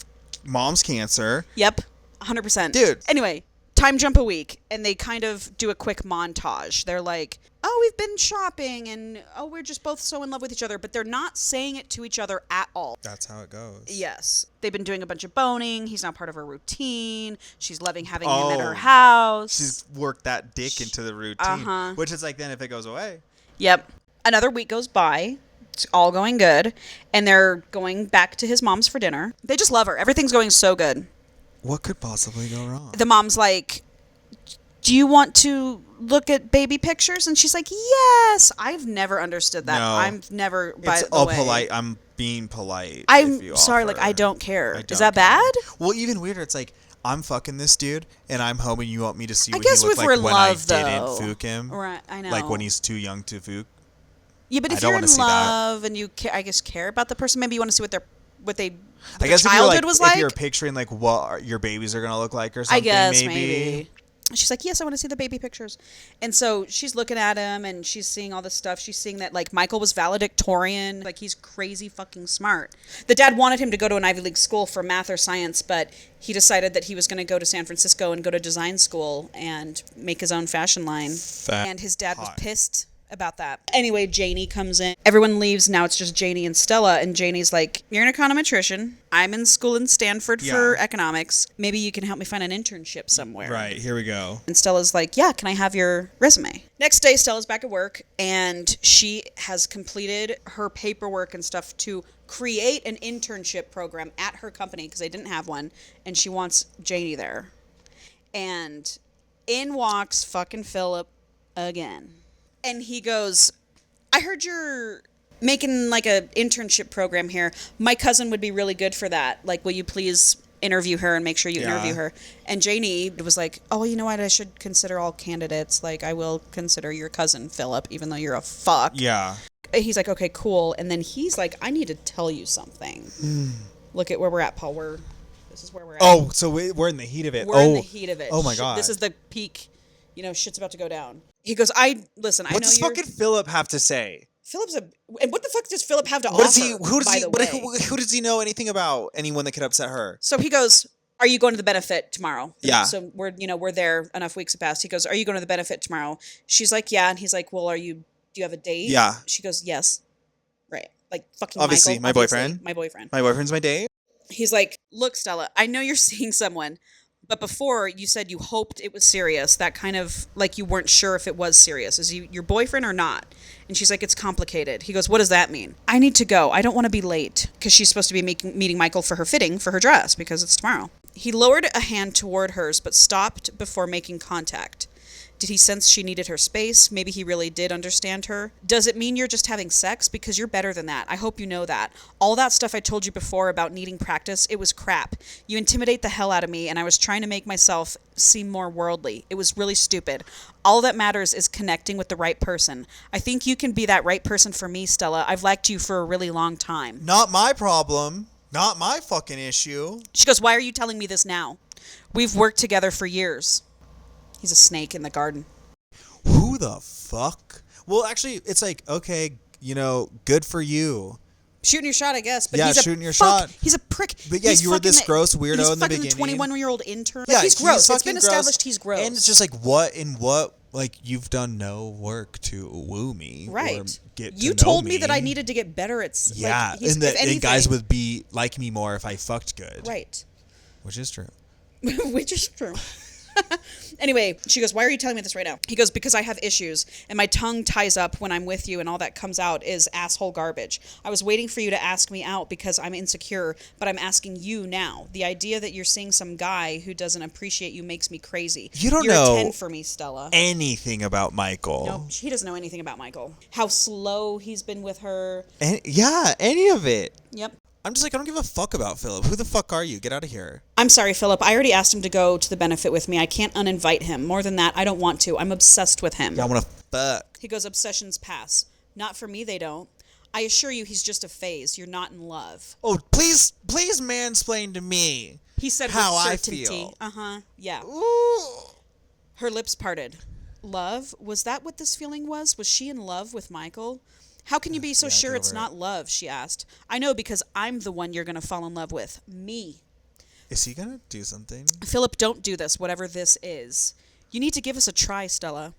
mom's cancer. Yep. 100%. Dude. Anyway, time jump a week and they kind of do a quick montage. They're like, oh, we've been shopping and oh, we're just both so in love with each other, but they're not saying it to each other at all. That's how it goes. Yes. They've been doing a bunch of boning. He's now part of her routine. She's loving having him at her house. She's worked that dick into the routine. Which is like, then if it goes away. Yep. Another week goes by. It's all going good. And they're going back to his mom's for dinner. They just love her. Everything's going so good. What could possibly go wrong? The mom's like, do you want to look at baby pictures? And she's like, yes. I've never understood that. No. I've never, by it's the all way. polite. I'm being polite. I'm sorry, like, I don't care. Is that bad? Well, even weirder, it's like, I'm fucking this dude, and I'm hoping you want me to see I what guess he looked if like we're in when love, I though. didn't fook him. Right, I know. Like when he's too young to fook. Yeah, but if you're in love and you care about the person, maybe you want to see what their childhood was like. If you're picturing like what your babies are gonna look like or something, I guess maybe. She's like, yes, I want to see the baby pictures. And so she's looking at him and she's seeing all this stuff. She's seeing that like Michael was valedictorian. Like he's crazy fucking smart. The dad wanted him to go to an Ivy League school for math or science, but he decided that he was going to go to San Francisco and go to design school and make his own fashion line. And his dad was pissed about that. Anyway, Janie comes in. Everyone leaves. Now it's just Janie and Stella. And Janie's like, you're an econometrician. I'm in school in Stanford for economics. Maybe you can help me find an internship somewhere. Right, here we go. And Stella's like, yeah, can I have your resume? Next day, Stella's back at work, and she has completed her paperwork and stuff to create an internship program at her company because they didn't have one, and she wants Janie there. And in walks fucking Philip again. And he goes, I heard you're making like a internship program here. My cousin would be really good for that. Like, will you please interview her and make sure you interview her? And Janie was like, oh, you know what? I should consider all candidates. Like, I will consider your cousin, Philip, even though you're a fuck. Yeah. He's like, okay, cool. And then he's like, I need to tell you something. Look at where we're at, Paul. This is where we're at. Oh, so we're in the heat of it. We're in the heat of it. Oh, my God. This is the peak. You know, shit's about to go down. He goes, I know you're... What does fucking Philip have to say? Philip's and what the fuck does Philip have to offer? Who does he know anything about? Anyone that could upset her? So he goes, are you going to the benefit tomorrow? Yeah. So we're there, enough weeks have passed. He goes, are you going to the benefit tomorrow? She's like, yeah. And he's like, well, do you have a date? Yeah. She goes, yes. Right. Like fucking obviously, Michael. My boyfriend. My boyfriend. My boyfriend's my date. He's like, look, Stella, I know you're seeing someone, but before you said you hoped it was serious. That kind of like you weren't sure if it was serious. Is he your boyfriend or not? And she's like, it's complicated. He goes, what does that mean? I need to go. I don't want to be late because she's supposed to be meeting Michael for her fitting for her dress because it's tomorrow. He lowered a hand toward hers, but stopped before making contact. Did he sense she needed her space? Maybe he really did understand her. Does it mean you're just having sex? Because you're better than that. I hope you know that. All that stuff I told you before about needing practice, it was crap. You intimidate the hell out of me, and I was trying to make myself seem more worldly. It was really stupid. All that matters is connecting with the right person. I think you can be that right person for me, Stella. I've liked you for a really long time. Not my problem. Not my fucking issue. She goes, why are you telling me this now? We've worked together for years. He's a snake in the garden. Who the fuck? Well, actually, it's like, okay, good for you. Shooting your shot, I guess. But yeah, he's shooting your shot. He's a prick. But yeah, you were this gross weirdo in the beginning. He's fucking 21-year-old intern. Yeah, he's gross. It's been established he's gross. And it's just like, like, you've done no work to woo me. Right. Or get to you know told me that I needed to get better at... Yeah, like, and guys would like me more if I fucked good. Right. Which is true. Which is true. Anyway, she goes, why are you telling me this right now? He goes, because I have issues and my tongue ties up when I'm with you and all that comes out is asshole garbage. I was waiting for you to ask me out because I'm insecure, but I'm asking you now. The idea that you're seeing some guy who doesn't appreciate you makes me crazy. You're a 10 for me, Stella. Anything about Michael. No, he doesn't know anything about Michael. How slow he's been with her. Any of it. Yep. I'm just like, I don't give a fuck about Philip. Who the fuck are you? Get out of here. I'm sorry, Philip. I already asked him to go to the benefit with me. I can't uninvite him. More than that, I don't want to. I'm obsessed with him. Yeah, I want to fuck. He goes, obsessions pass. Not for me, they don't. I assure you he's just a phase. You're not in love. Oh, please mansplain to me. He said how with certainty. I feel. Uh-huh, yeah. Ooh. Her lips parted. Love? Was that what this feeling was? Was she in love with Michael? How can you be so sure it's not love, she asked. I know because I'm the one you're going to fall in love with. Me. Is he going to do something? Philip, don't do this, whatever this is. You need to give us a try, Stella.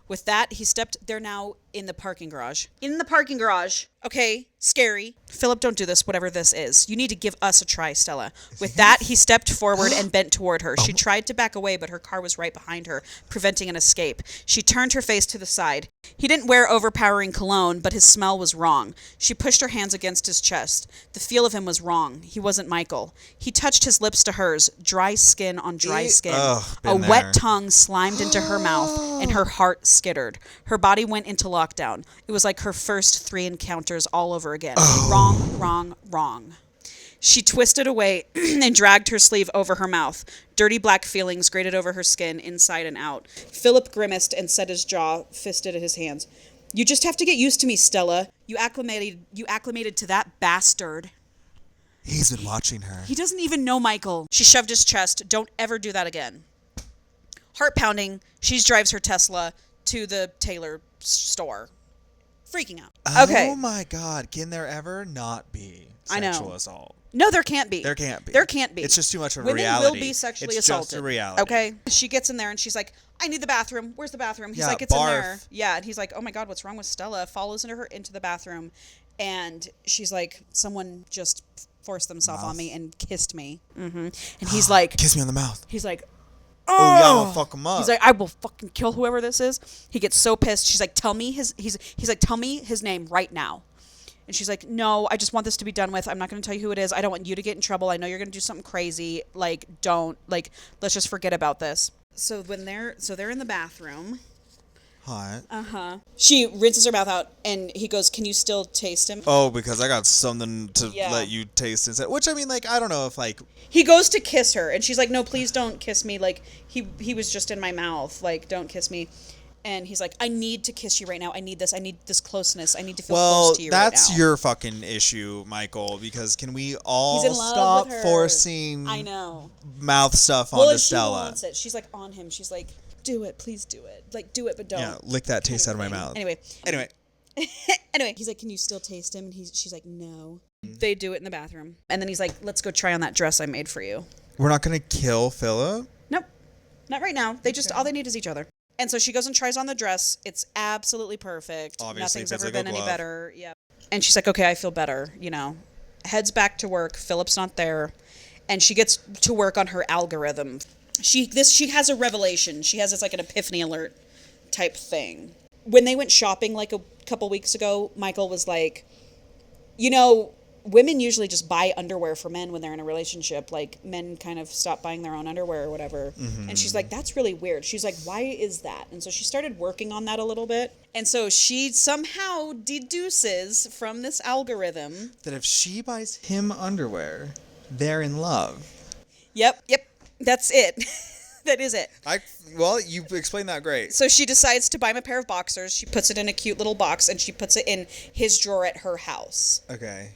With that, he stepped... They're now in the parking garage. In the parking garage. Okay, scary. Philip, don't do this, whatever this is. You need to give us a try, Stella. With that, he stepped forward and bent toward her. She tried to back away, but her car was right behind her, preventing an escape. She turned her face to the side. He didn't wear overpowering cologne, but his smell was wrong. She pushed her hands against his chest. The feel of him was wrong. He wasn't Michael. He touched his lips to hers, dry skin on dry skin. A wet tongue slimed into her mouth, and her heart skittered. Her body went into lockdown. It was like her first 3 encounters all over again. Wrong. She twisted away and dragged her sleeve over her mouth. Dirty black feelings grated over her skin, inside and out. Philip grimaced and set his jaw, fisted at his hands. You just have to get used to me, Stella. You acclimated to that bastard. He's been watching her. He doesn't even know Michael. She shoved his chest. Don't ever do that again. Heart pounding, she drives her Tesla to the tailor store. Freaking out. Okay. Oh my God. Can there ever not be sexual assault? No, there can't be. There can't be. There can't be. It's just too much of a Women reality. will be sexually it's assaulted. Just a reality. Okay? She gets in there and she's like, I need the bathroom. Where's the bathroom? He's like, it's barf. in there. Yeah, and he's like, oh my God, what's wrong with Stella? Follows her into the bathroom. And she's like, someone just forced themselves on me and kissed me. And he's like... Kiss me on the mouth. He's like... Oh, yeah, I'm gonna fuck him up. He's like, I will fucking kill whoever this is. He gets so pissed. She's like, tell me his... He's like, tell me his name right now. And she's like, no, I just want this to be done with. I'm not going to tell you who it is. I don't want you to get in trouble. I know you're going to do something crazy. Like, don't. Like, let's just forget about this. So they're in the bathroom. Hot. She rinses her mouth out, and he goes, can you still taste him? Oh, because I got something to let you taste instead. Which, I mean, like, I don't know if, like... He goes to kiss her, and she's like, no, please don't kiss me. Like, he was just in my mouth. Like, don't kiss me. And he's like, I need to kiss you right now. I need this. I need this closeness. I need to feel close to you right now. Well, that's your fucking issue, Michael, because can we all He's in love stop with her. Forcing I know. Mouth stuff onto Stella? She wants it. She's like on him. She's like, do it. Please do it. Like, do it, but don't. Yeah, lick that taste out of my mouth. Anyway. Anyway, he's like, can you still taste him? And she's like, no. They do it in the bathroom. And then he's like, let's go try on that dress I made for you. We're not going to kill Philip? Nope. Not right now. They just, all they need is each other. And so she goes and tries on the dress. It's absolutely perfect. Obviously, nothing's ever been any better. Yeah. And she's like, okay, I feel better, you know. Heads back to work. Philip's not there. And she gets to work on her algorithm. She has a revelation. She has this like an epiphany alert type thing. When they went shopping like a couple weeks ago, Michael was like, you know, women usually just buy underwear for men when they're in a relationship. Like, men kind of stop buying their own underwear or whatever. Mm-hmm. And she's like, that's really weird. She's like, why is that? And so she started working on that a little bit. And so she somehow deduces from this algorithm that if she buys him underwear, they're in love. Yep. That's it. That is it. Well, you explained that great. So she decides to buy him a pair of boxers. She puts it in a cute little box, and she puts it in his drawer at her house. Okay.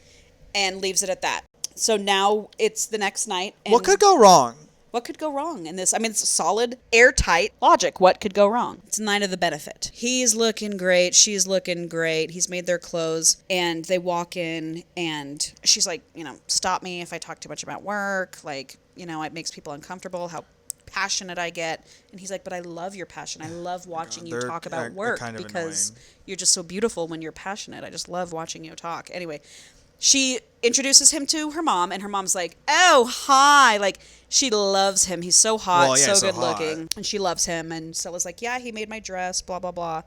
And leaves it at that. So now it's the next night. And what could go wrong? What could go wrong in this? I mean, it's solid, airtight logic. What could go wrong? It's night of the benefit. He's looking great. She's looking great. He's made their clothes. And they walk in, and she's like, you know, stop me if I talk too much about work. Like, you know, it makes people uncomfortable how passionate I get. And he's like, but I love your passion. I love watching you talk about work kind of because you're just so beautiful when you're passionate. I just love watching you talk. Anyway, she introduces him to her mom, and her mom's like, oh, hi. Like, she loves him. He's so hot, so good looking. And she loves him. And Stella's like, yeah, he made my dress, blah, blah, blah.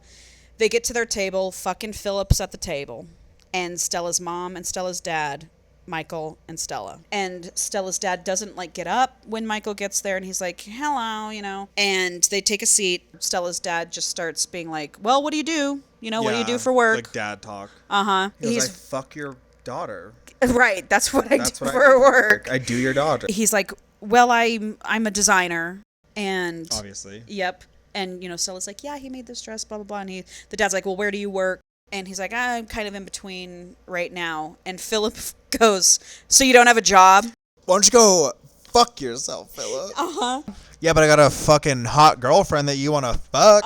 They get to their table. Fucking Philip's at the table. And Stella's mom and Stella's dad, Michael and Stella. And Stella's dad doesn't, like, get up when Michael gets there. And he's like, hello, you know. And they take a seat. Stella's dad just starts being like, well, what do you do? You know, what do you do for work? Like dad talk. Uh-huh. He's like, fuck your daughter. Right, that's what I do for work. I do your daughter. He's like, well, I'm a designer, and obviously, yep. And you know, Stella's like, yeah, he made this dress, blah blah blah. And the dad's like, well, where do you work? And he's like, I'm kind of in between right now. And Philip goes, so you don't have a job? Why don't you go fuck yourself, Philip? Yeah, but I got a fucking hot girlfriend that you want to fuck.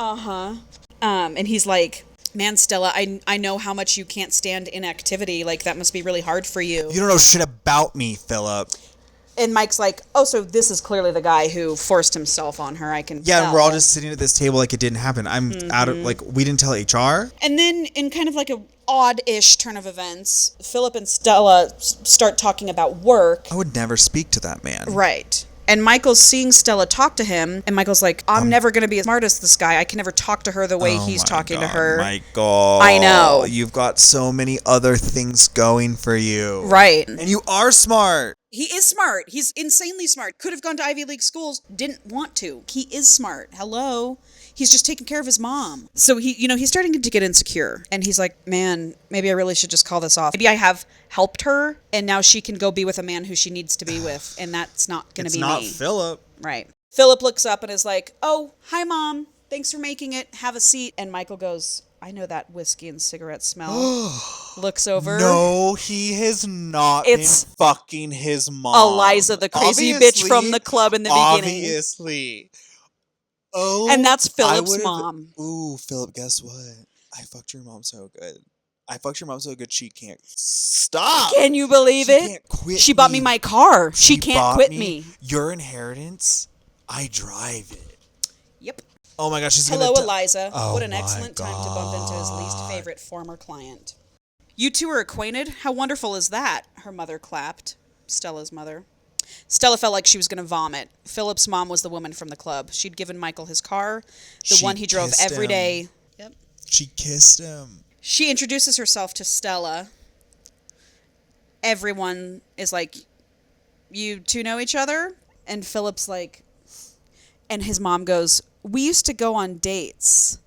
And he's like, man, Stella, I know how much you can't stand inactivity. Like, that must be really hard for you. You don't know shit about me, Philip. And Mike's like, oh, so this is clearly the guy who forced himself on her. I can tell. And we're all just sitting at this table like it didn't happen. I'm out of, like, we didn't tell HR. And then in kind of like a odd-ish turn of events, Philip and Stella start talking about work. I would never speak to that man. Right. And Michael's seeing Stella talk to him, and Michael's like, I'm never going to be as smart as this guy. I can never talk to her the way he's talking to her. Michael. I know. You've got so many other things going for you. Right. And you are smart. He is smart. He's insanely smart. Could have gone to Ivy League schools. Didn't want to. He is smart. Hello. He's just taking care of his mom. So he's starting to get insecure. And he's like, man, maybe I really should just call this off. Maybe I have helped her, and now she can go be with a man who she needs to be with. And that's not going to be me. It's not Philip. Right. Philip looks up and is like, oh, hi, Mom. Thanks for making it. Have a seat. And Michael goes, I know that whiskey and cigarette smell. Looks over. No, he has not been fucking his mom. Eliza, the crazy bitch from the club in the beginning. Obviously. Oh, and that's Philip's mom. Ooh, Philip, guess what? I fucked your mom so good. I fucked your mom so good she can't stop. Can you believe She it? can't quit She bought me my car. She can't bought quit me. Your inheritance. I drive it. Yep. Oh my gosh, she's Hello, gonna Eliza. Oh What an my excellent time to bump into his least God. favorite former client. You two are acquainted? How wonderful is that? Her mother clapped. Stella's mother. Stella felt like she was going to vomit. Philip's mom was the woman from the club. She'd given Michael his car, the She one he drove kissed every him. day. Yep. She kissed him. She introduces herself to Stella. Everyone is like, you two know each other? And Philip's like, and his mom goes, we used to go on dates.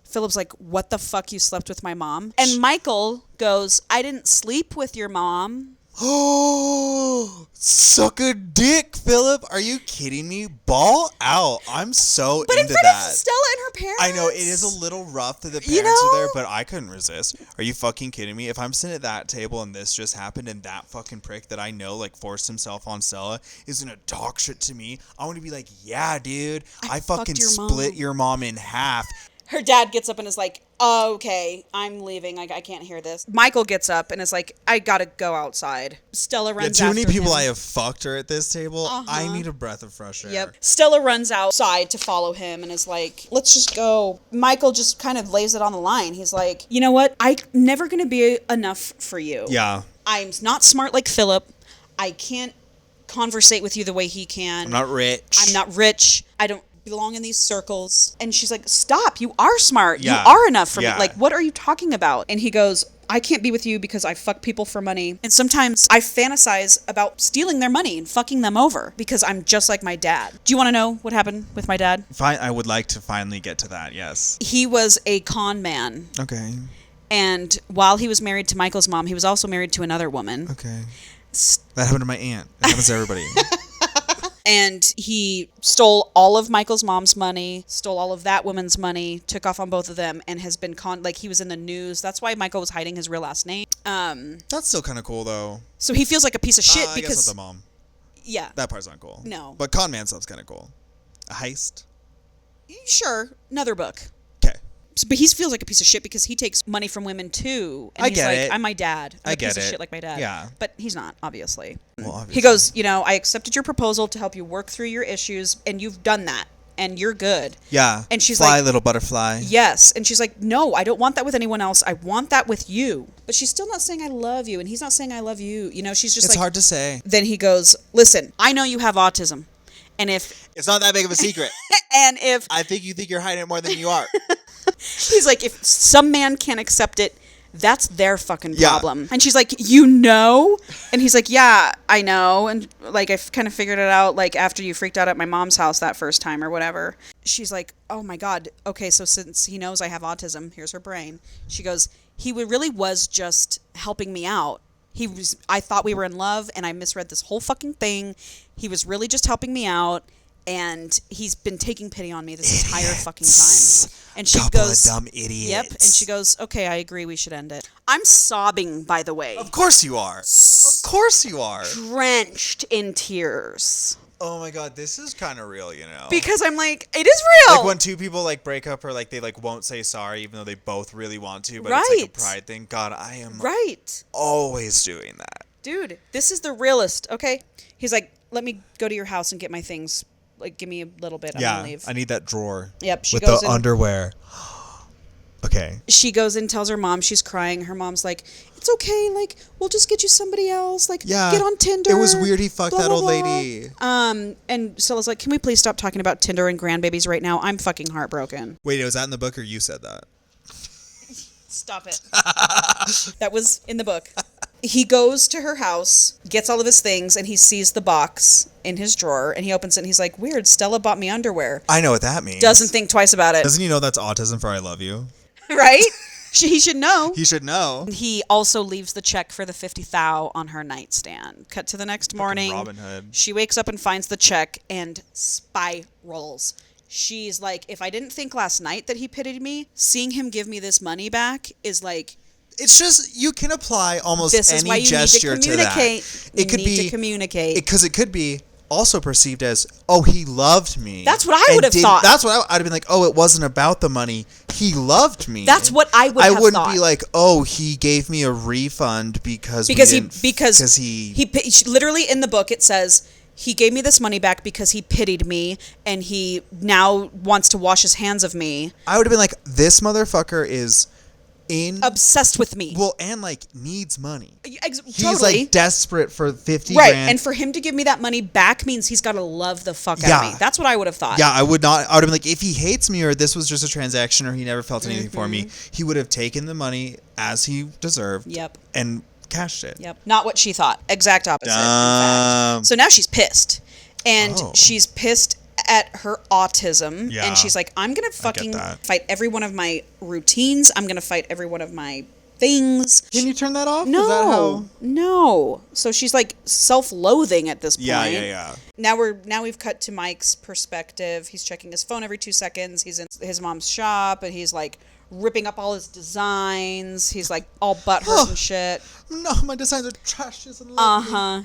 Philip's like, what the fuck, you slept with my mom? And Michael goes, I didn't sleep with your mom. Oh, suck a dick, Philip. Are you kidding me? Ball out. I'm so But in into front that. of Stella and her parents. I know, it is a little rough that the parents You know? are there, but I couldn't resist. Are you fucking kidding me? If I'm sitting at that table and this just happened and that fucking prick that I know, like, forced himself on Stella is gonna talk shit to me, I want to be like, yeah, dude, I fucking your split mom. your mom in half. Her dad gets up and is like, oh, okay, I'm leaving. I can't hear this. Michael gets up and is like, I gotta go outside. Stella Yeah, runs too after many people him. I have fucked her at this table. Uh-huh. I need a breath of fresh air. Yep. Stella runs outside to follow him and is like, let's just go. Michael just kind of lays it on the line. He's like, you know what? I'm never going to be enough for you. Yeah. I'm not smart like Philip. I can't conversate with you the way he can. I'm not rich. I'm not rich. I don't belong in these circles. And she's like, stop. You are smart. Yeah. You are enough for Yeah. me. Like, what are you talking about? And he goes, I can't be with you because I fuck people for money. And sometimes I fantasize about stealing their money and fucking them over because I'm just like my dad. Do you want to know what happened with my dad? Fine, I would like to finally get to that, yes. He was a con man. Okay. And while he was married to Michael's mom, he was also married to another woman. Okay. That happened to my aunt. That happens to everybody. And he stole all of Michael's mom's money, stole all of that woman's money, took off on both of them, and has been like he was in the news. That's why Michael was hiding his real last name. That's still kind of cool, though. So he feels like a piece of shit I guess because with the mom. yeah, That part's not cool. No. But con man stuff's kind of cool. A heist? sure, another book. Okay. But he feels like a piece of shit because he takes money from women too. And I he's get like, it. I'm my dad. I'm I a get piece of it. shit like my dad. Yeah. But he's not, obviously. Well, obviously. He goes, I accepted your proposal to help you work through your issues, and you've done that, and you're good. Yeah. And she's Fly, like, little butterfly. yes. And she's like, no, I don't want that with anyone else. I want that with you. But she's still not saying I love you, and he's not saying I love you. She's just It's like... hard to say. Then he goes, listen, I know you have autism. And if... It's not that big of a secret. And if... I think you think you're hiding it more than you are. He's like, if some man can't accept it, that's their fucking Yeah. problem. And she's like, And he's like, yeah, I know. And like, I kind of figured it out, like, after you freaked out at my mom's house that first time or whatever. She's like, oh my God. Okay, so since he knows I have autism, here's her brain. She goes, he really was just helping me out. I thought we were in love, and I misread this whole fucking thing. He was really just helping me out. And he's been taking pity on me this entire fucking time. And she Couple goes, of dumb idiots. yep. And she goes, okay, I agree. We should end it. I'm sobbing, by the way. Of course you are. Of course you are. Drenched in tears. Oh my God, this is kind of real, Because I'm like, it is real. Like when two people like break up or like they like won't say sorry even though they both really want to, but it's Right. like a pride thing. God, I am Right. always doing that. Dude, this is the realest, okay? He's like, let me go to your house and get my things. Like, give me a little bit. I'm Yeah, gonna leave. I need that drawer. Yep, she with goes the in. underwear. Okay. She goes and tells her mom she's crying. Her mom's like, it's okay. Like, we'll just get you somebody else. Like, Yeah. get on Tinder. It was weird he fucked blah, that blah, old blah. lady. And Stella's like, can we please stop talking about Tinder and grandbabies right now? I'm fucking heartbroken. Wait, was that in the book or you said that? Stop it. That was in the book. He goes to her house, gets all of his things, and he sees the box in his drawer, and he opens it, and he's like, weird, Stella bought me underwear. I know what that means. Doesn't think twice about it. Doesn't he know that's autism for I love you? Right? He should know. He should know. He also leaves the check for the 50 thou on her nightstand. Cut to the next morning. Robin Hood. She wakes up and finds the check and spirals. She's like, if I didn't think last night that he pitied me, seeing him give me this money back is like... It's just, you can apply almost This is any why you gesture need to that. communicate. You need to communicate. Because it could be, also perceived as, oh, he loved me. That's what I would have thought. That's what I'd have been like, oh, it wasn't about the money. He loved me. That's what I would have thought. I wouldn't be like, oh, he gave me a refund because he literally in the book it says he gave me this money back because he pitied me and he now wants to wash his hands of me. I would have been like, this motherfucker is obsessed with me. Well, and like needs money. Totally. He's like desperate for 50 right. grand. And for him to give me that money back means he's got to love the fuck out of me. That's what I would have thought. Yeah, I would have been like, if he hates me or this was just a transaction or he never felt anything for me, he would have taken the money as he deserved. Yep. And cashed it. Yep. Not what she thought. Exact opposite. In fact. So now she's pissed. And she's pissed at her autism. Yeah. And she's like, I'm going to fucking fight every one of my routines. I'm going to fight every one of my things. Can you turn that off? No. Is that how... No. So she's like self-loathing at this point. Yeah. Now we've cut to Mike's perspective. He's checking his phone every 2 seconds. He's in his mom's shop and he's like ripping up all his designs. He's like all butthurt and shit. No, my designs are trash.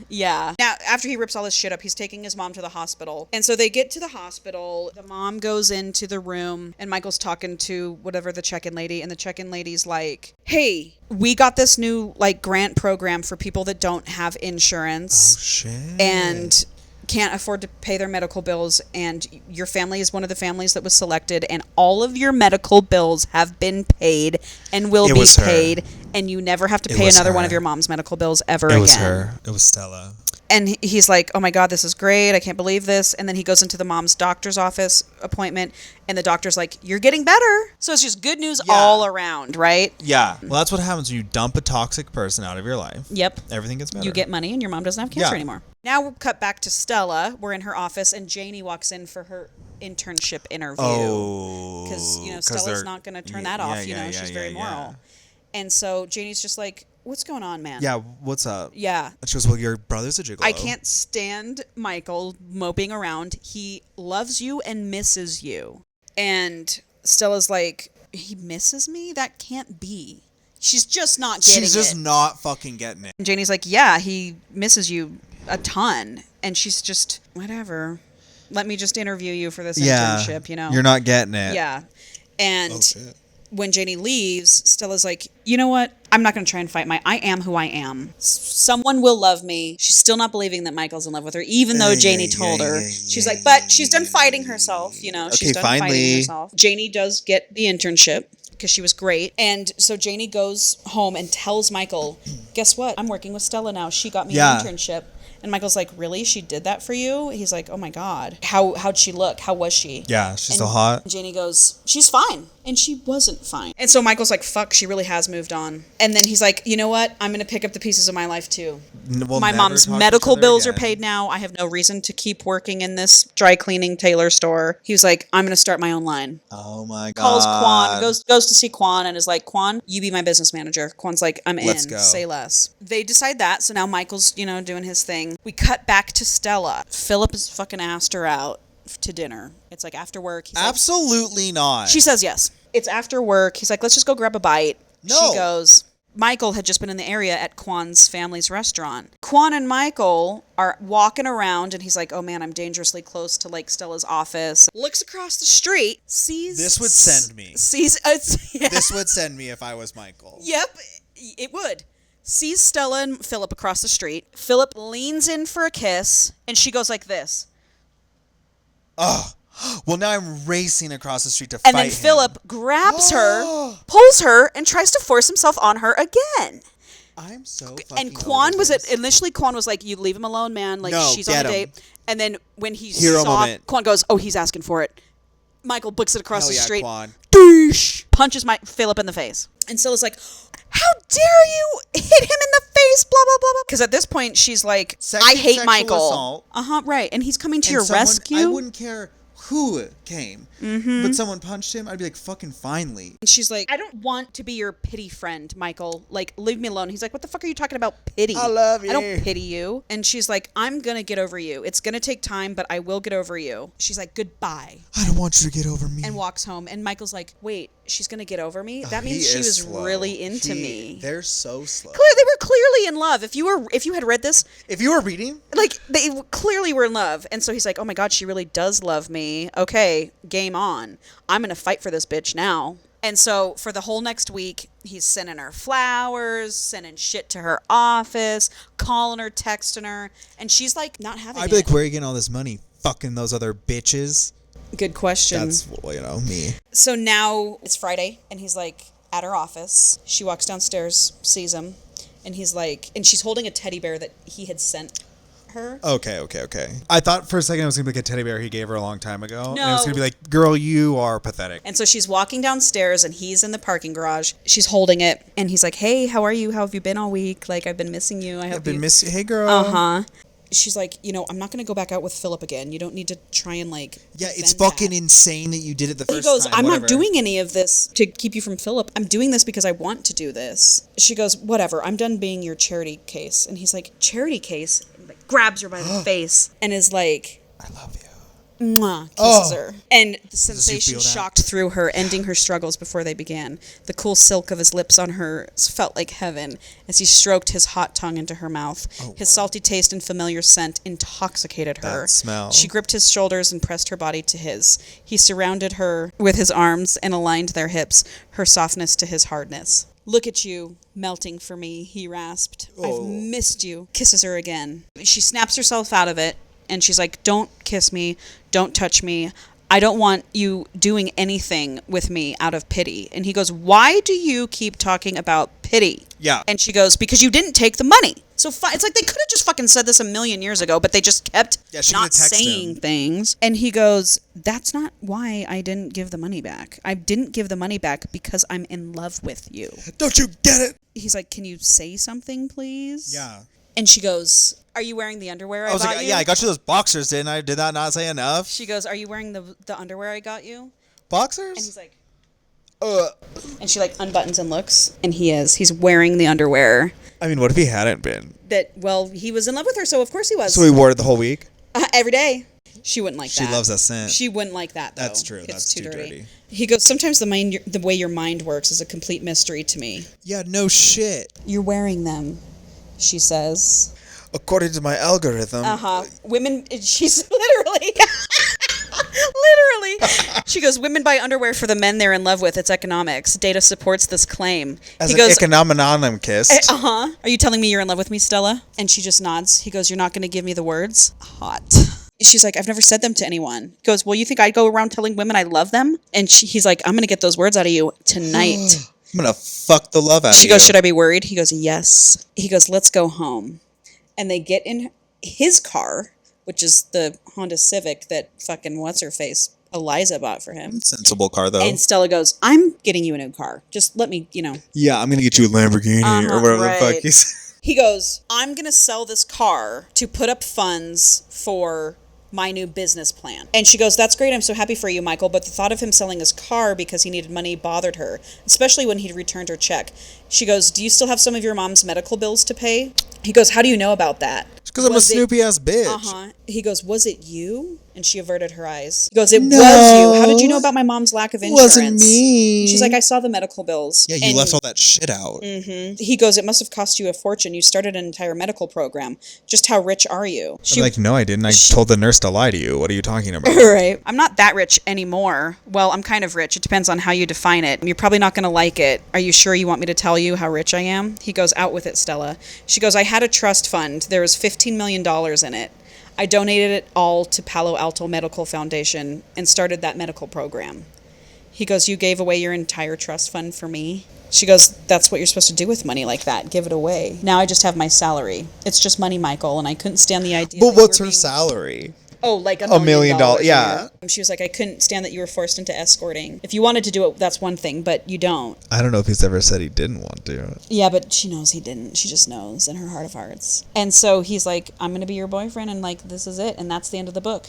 Yeah. Now, after he rips all his shit up, he's taking his mom to the hospital. And so they get to the hospital. The mom goes into the room and Michael's talking to whatever the check-in lady. And the check-in lady's like, hey, we got this new like grant program for people that don't have insurance. Oh, shit. And can't afford to pay their medical bills, and your family is one of the families that was selected, and all of your medical bills have been paid and will be paid, and you never have to pay another one of your mom's medical bills ever again. It was her. It was Stella. And he's like, oh my God, this is great. I can't believe this. And then he goes into the mom's doctor's office appointment, and the doctor's like, you're getting better. So it's just good news all around, right? Yeah. Well, that's what happens when you dump a toxic person out of your life. Yep. Everything gets better. You get money, and your mom doesn't have cancer anymore. Now we'll cut back to Stella. We're in her office, and Janie walks in for her internship interview. Oh. Because, Stella's not going to turn that off. She's very moral. And so Janie's just like, what's going on, man? Yeah, what's up? Yeah. She goes, well, your brother's a gigolo. I can't stand Michael moping around. He loves you and misses you. And Stella's like, he misses me? That can't be. She's just not getting it. She's just not fucking getting it. And Janie's like, yeah, he misses you a ton. And she's just, whatever. Let me just interview you for this internship, You're not getting it. Yeah. And when Janie leaves, Stella's like, you know what? I'm not going to try and fight I am who I am. Someone will love me. She's still not believing that Michael's in love with her, even though Janie told her. She's like, but she's done fighting herself, she's done fighting herself. Janie does get the internship because she was great. And so Janie goes home and tells Michael, guess what? I'm working with Stella now. She got me an internship. And Michael's like, really? She did that for you? He's like, oh my God. How'd she look? How was she? Yeah, she's still hot. Janie goes, she's fine. And she wasn't fine. And so Michael's like, fuck, she really has moved on. And then he's like, you know what? I'm going to pick up the pieces of my life too. My mom's medical bills are paid now. I have no reason to keep working in this dry cleaning tailor store. He was like, I'm going to start my own line. Oh my God. Calls Quan, goes to see Quan and is like, Quan, you be my business manager. Quan's like, I'm Let's in. Go. Say less. They decide that. So now Michael's, doing his thing. We cut back to Stella. Philip has fucking asked her out to dinner. It's like after work. He's absolutely like, not. She says yes. It's after work. He's like, let's just go grab a bite. No. She goes. Michael had just been in the area at Quan's family's restaurant. Quan and Michael are walking around, and he's like, oh man, I'm dangerously close to like Stella's office. Looks across the street, sees... This would send me. This would send me if I was Michael. Yep, it would. Sees Stella and Philip across the street. Philip leans in for a kiss, and she goes like this. Oh. Well, now I'm racing across the street to fight him. And then Philip grabs her, pulls her, and tries to force himself on her again. I'm so fucking And Quan initially Quan was like, you leave him alone, man. Like, she's on a date. And then when he saw, Quan goes, oh, he's asking for it. Michael books it across the street. Quan. Doosh! Punches Philip in the face. And Stella's like, how dare you hit him in the face, blah, blah, blah, blah. Because at this point, she's like, I hate Michael. Assault. Right. And he's coming to your rescue. I wouldn't care who came, but someone punched him, I'd be like, fucking finally. And she's like, I don't want to be your pity friend, Michael. Like, leave me alone. He's like, what the fuck are you talking about pity? I love you. I don't pity you. And she's like, I'm gonna get over you. It's gonna take time, but I will get over you. She's like, goodbye. I don't want you to get over me. And walks home. And Michael's like, wait, she's going to get over me. That He means she is was slow. really into me. They're so slow. They were clearly in love. If you had read this, If you were reading, like they clearly were in love. And so he's like, oh my God, she really does love me. Okay, game on. I'm going to fight for this bitch now. And so for the whole next week, he's sending her flowers, sending shit to her office, calling her, texting her, and she's like not having it. I'd be like, where are you getting all this money? Fucking those other bitches. Good question. That's, me. So now it's Friday, and he's like at her office. She walks downstairs, sees him, and he's like, and she's holding a teddy bear that he had sent her. Okay. I thought for a second it was going to be like a teddy bear he gave her a long time ago. No. And it was going to be like, girl, you are pathetic. And so she's walking downstairs, and he's in the parking garage. She's holding it, and he's like, hey, how are you? How have you been all week? Like, I've been missing you. I've been missing you. Hey, girl. Uh-huh. She's like, I'm not going to go back out with Philip again. You don't need to try and like... Yeah, it's fucking insane that you did it the first time. He goes, I'm not doing any of this to keep you from Philip. I'm doing this because I want to do this. She goes, whatever. I'm done being your charity case. And he's like, charity case? And like, grabs her by the face and is like... I love you. Mwah, kisses her. And the sensation feel that? shocked through her, ending her struggles before they began. The cool silk of his lips on hers felt like heaven as he stroked his hot tongue into her mouth. His salty taste and familiar scent intoxicated her. That smell. She gripped his shoulders and pressed her body to his. He surrounded her with his arms and aligned their hips, her softness to his hardness. Look at you, melting for me, he rasped. I've missed you. Kisses her again. She snaps herself out of it. And she's like, don't kiss me. Don't touch me. I don't want you doing anything with me out of pity. And he goes, why do you keep talking about pity? Yeah. And she goes, because you didn't take the money. So it's like they could have just fucking said this a million years ago, but they just kept not saying things. And he goes, that's not why I didn't give the money back. I didn't give the money back because I'm in love with you. Don't you get it? He's like, can you say something, please? Yeah. And she goes, are you wearing the underwear I got you? Yeah, I got you those boxers, didn't I? Did that not say enough? She goes, are you wearing the underwear I got you? Boxers? And he's like, And she like unbuttons and looks, and he is. He's wearing the underwear. I mean, what if he hadn't been? He was in love with her, so of course he was. So he wore it the whole week? Every day. She wouldn't like that. She loves that scent. She wouldn't like that, though. That's true. It's That's too dirty. He goes, sometimes the way your mind works is a complete mystery to me. Yeah, no shit. You're wearing them, she says. According to my algorithm. Women, she's literally... Literally. She goes, women buy underwear for the men they're in love with. It's economics. Data supports this claim. As he goes, economicist. Are you telling me you're in love with me, Stella? And she just nods. He goes, you're not going to give me the words? Hot. She's like, I've never said them to anyone. He goes, well, you think I'd go around telling women I love them? And he's like, I'm going to get those words out of you tonight. I'm going to fuck the love out of you. She goes, should I be worried? He goes, yes. He goes, let's go home. And they get in his car, which is the Honda Civic that fucking what's-her-face Eliza bought for him. Sensible car, though. And Stella goes, I'm getting you a new car. Just let me, Yeah, I'm going to get you a Lamborghini or whatever the fuck he said. He goes, I'm going to sell this car to put up funds for my new business plan. And she goes, that's great. I'm so happy for you, Michael. But the thought of him selling his car because he needed money bothered her, especially when he'd returned her check. She goes, do you still have some of your mom's medical bills to pay? He goes, how do you know about that? Because I'm a snoopy-ass bitch. He goes, was it you? And she averted her eyes. He goes, it was you. How did you know about my mom's lack of insurance? Wasn't me. She's like, I saw the medical bills. Yeah, you left all that shit out. He goes, it must have cost you a fortune. You started an entire medical program. Just how rich are you? I'm like, no, I didn't. I told the nurse to lie to you. What are you talking about? Right. I'm not that rich anymore. Well, I'm kind of rich. It depends on how you define it. You're probably not going to like it. Are you sure you want me to tell you how rich I am? He goes, out with it, Stella. She goes, I had a trust fund. There was $15 million in it. I donated it all to Palo Alto Medical Foundation and started that medical program. He goes, you gave away your entire trust fund for me? She goes, that's what you're supposed to do with money like that. Give it away. Now I just have my salary. It's just money, Michael, and I couldn't stand the idea. But what's her salary? Oh, like $1 million. Yeah. She was like, I couldn't stand that you were forced into escorting. If you wanted to do it, that's one thing, but you don't. I don't know if he's ever said he didn't want to. Yeah, but she knows he didn't. She just knows in her heart of hearts. And so he's like, I'm going to be your boyfriend, and like, this is it. And that's the end of the book.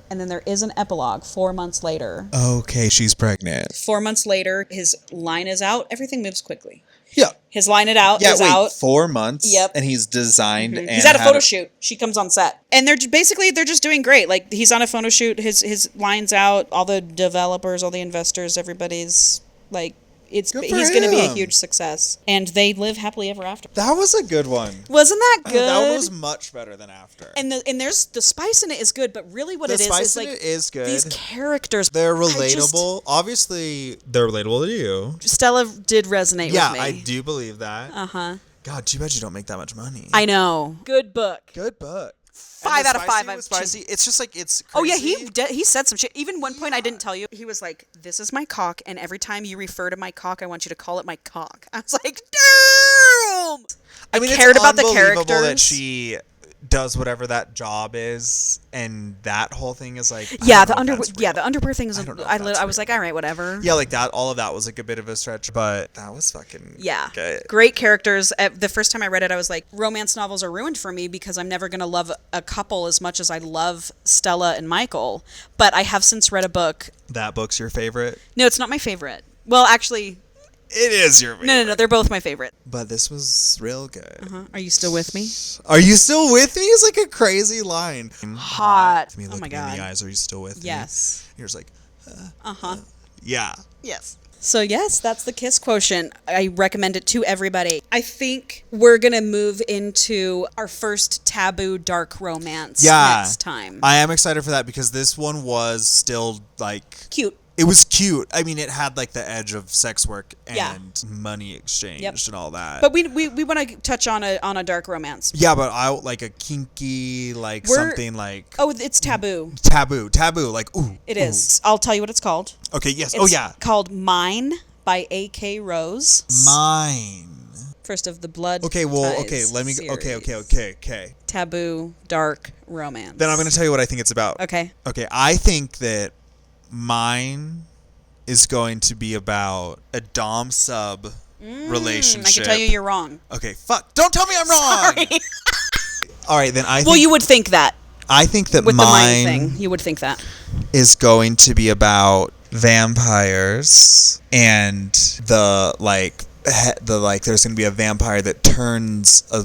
And then there is an epilogue 4 months later. Okay, she's pregnant. 4 months later, his line is out. Everything moves quickly. Yeah. His line it out is out. 4 months. Yep. And he's designed and he's at a photo shoot. She comes on set. And they're just doing great. Like, he's on a photo shoot, his line's out, all the developers, all the investors, everybody's Like, Good for he's going to be a him. huge success. And they live happily ever after. That was a good one. Wasn't that good? That one was much better than After. And there's the spice in it is good, but really what The it is spice like in it is good. these characters. They're relatable. Obviously, they're relatable to you. Stella did resonate with me. Yeah, I do believe that. Uh-huh. God, too bad you don't make that much money. I know. Good book. Good book. 5 out of 5. Was spicy. It's just like it's crazy. Oh yeah, he said some shit. Even one point I didn't tell you. He was like, "This is my cock, and every time you refer to my cock, I want you to call it my cock." I was like, "Damn!" I mean, cared it's about the unbelievable that characters. she does whatever that job is, and that whole thing is like The underwear thing is. I was like, all right, whatever. Yeah, like that. All of that was like a bit of a stretch, but that was fucking good. Great characters. The first time I read it, I was like, romance novels are ruined for me because I'm never gonna love a couple as much as I love Stella and Michael. But I have since read a book. That book's your favorite? No, it's not my favorite. Well, actually, it is your favorite. No, they're both my favorite. But this was real good. Uh-huh. Are you still with me? Are you still with me? It's like a crazy line. Hot. Me Oh my me in God. the eyes. Are you still with me? Yes. You're just like, yeah. Yes. So yes, that's the Kiss Quotient. I recommend it to everybody. I think we're gonna move into our first taboo dark romance next time. I am excited for that because this one was still like cute. It was cute. I mean, it had like the edge of sex work and money exchange and all that. But we want to touch on a dark romance. Yeah, but I like a kinky something like. Oh, it's taboo. Taboo. Like ooh. It is. I'll tell you what it's called. Okay. Yes. It's called Mine by A.K. Rose. Mine. First of the Blood. Okay. Well. Ties Okay. Let me. Series. Okay. Taboo dark romance. Then I'm going to tell you what I think it's about. Okay. Okay. I think that Mine is going to be about a dom sub relationship. I can tell you you're wrong. Okay, fuck. Don't tell me I'm wrong. Sorry. All right, then Well, you would think that. I think that with Mine the Mine thing, you would think that is going to be about vampires and there's going to be a vampire that turns a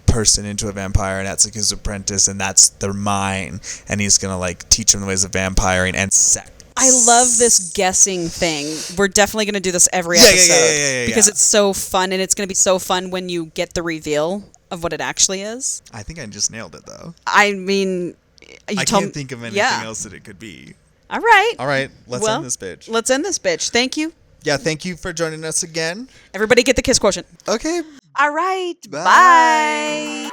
person into a vampire, and that's like his apprentice, and that's their Mine, and he's going to like teach him the ways of vampiring and sex. I love this guessing thing. We're definitely going to do this every episode because it's so fun, and it's going to be so fun when you get the reveal of what it actually is. I think I just nailed it, though. I mean, I can't think of anything else that it could be. All right. Let's end this bitch. Let's end this bitch. Thank you. Yeah, thank you for joining us again. Everybody get the Kiss Quotient. Okay. All right. Bye.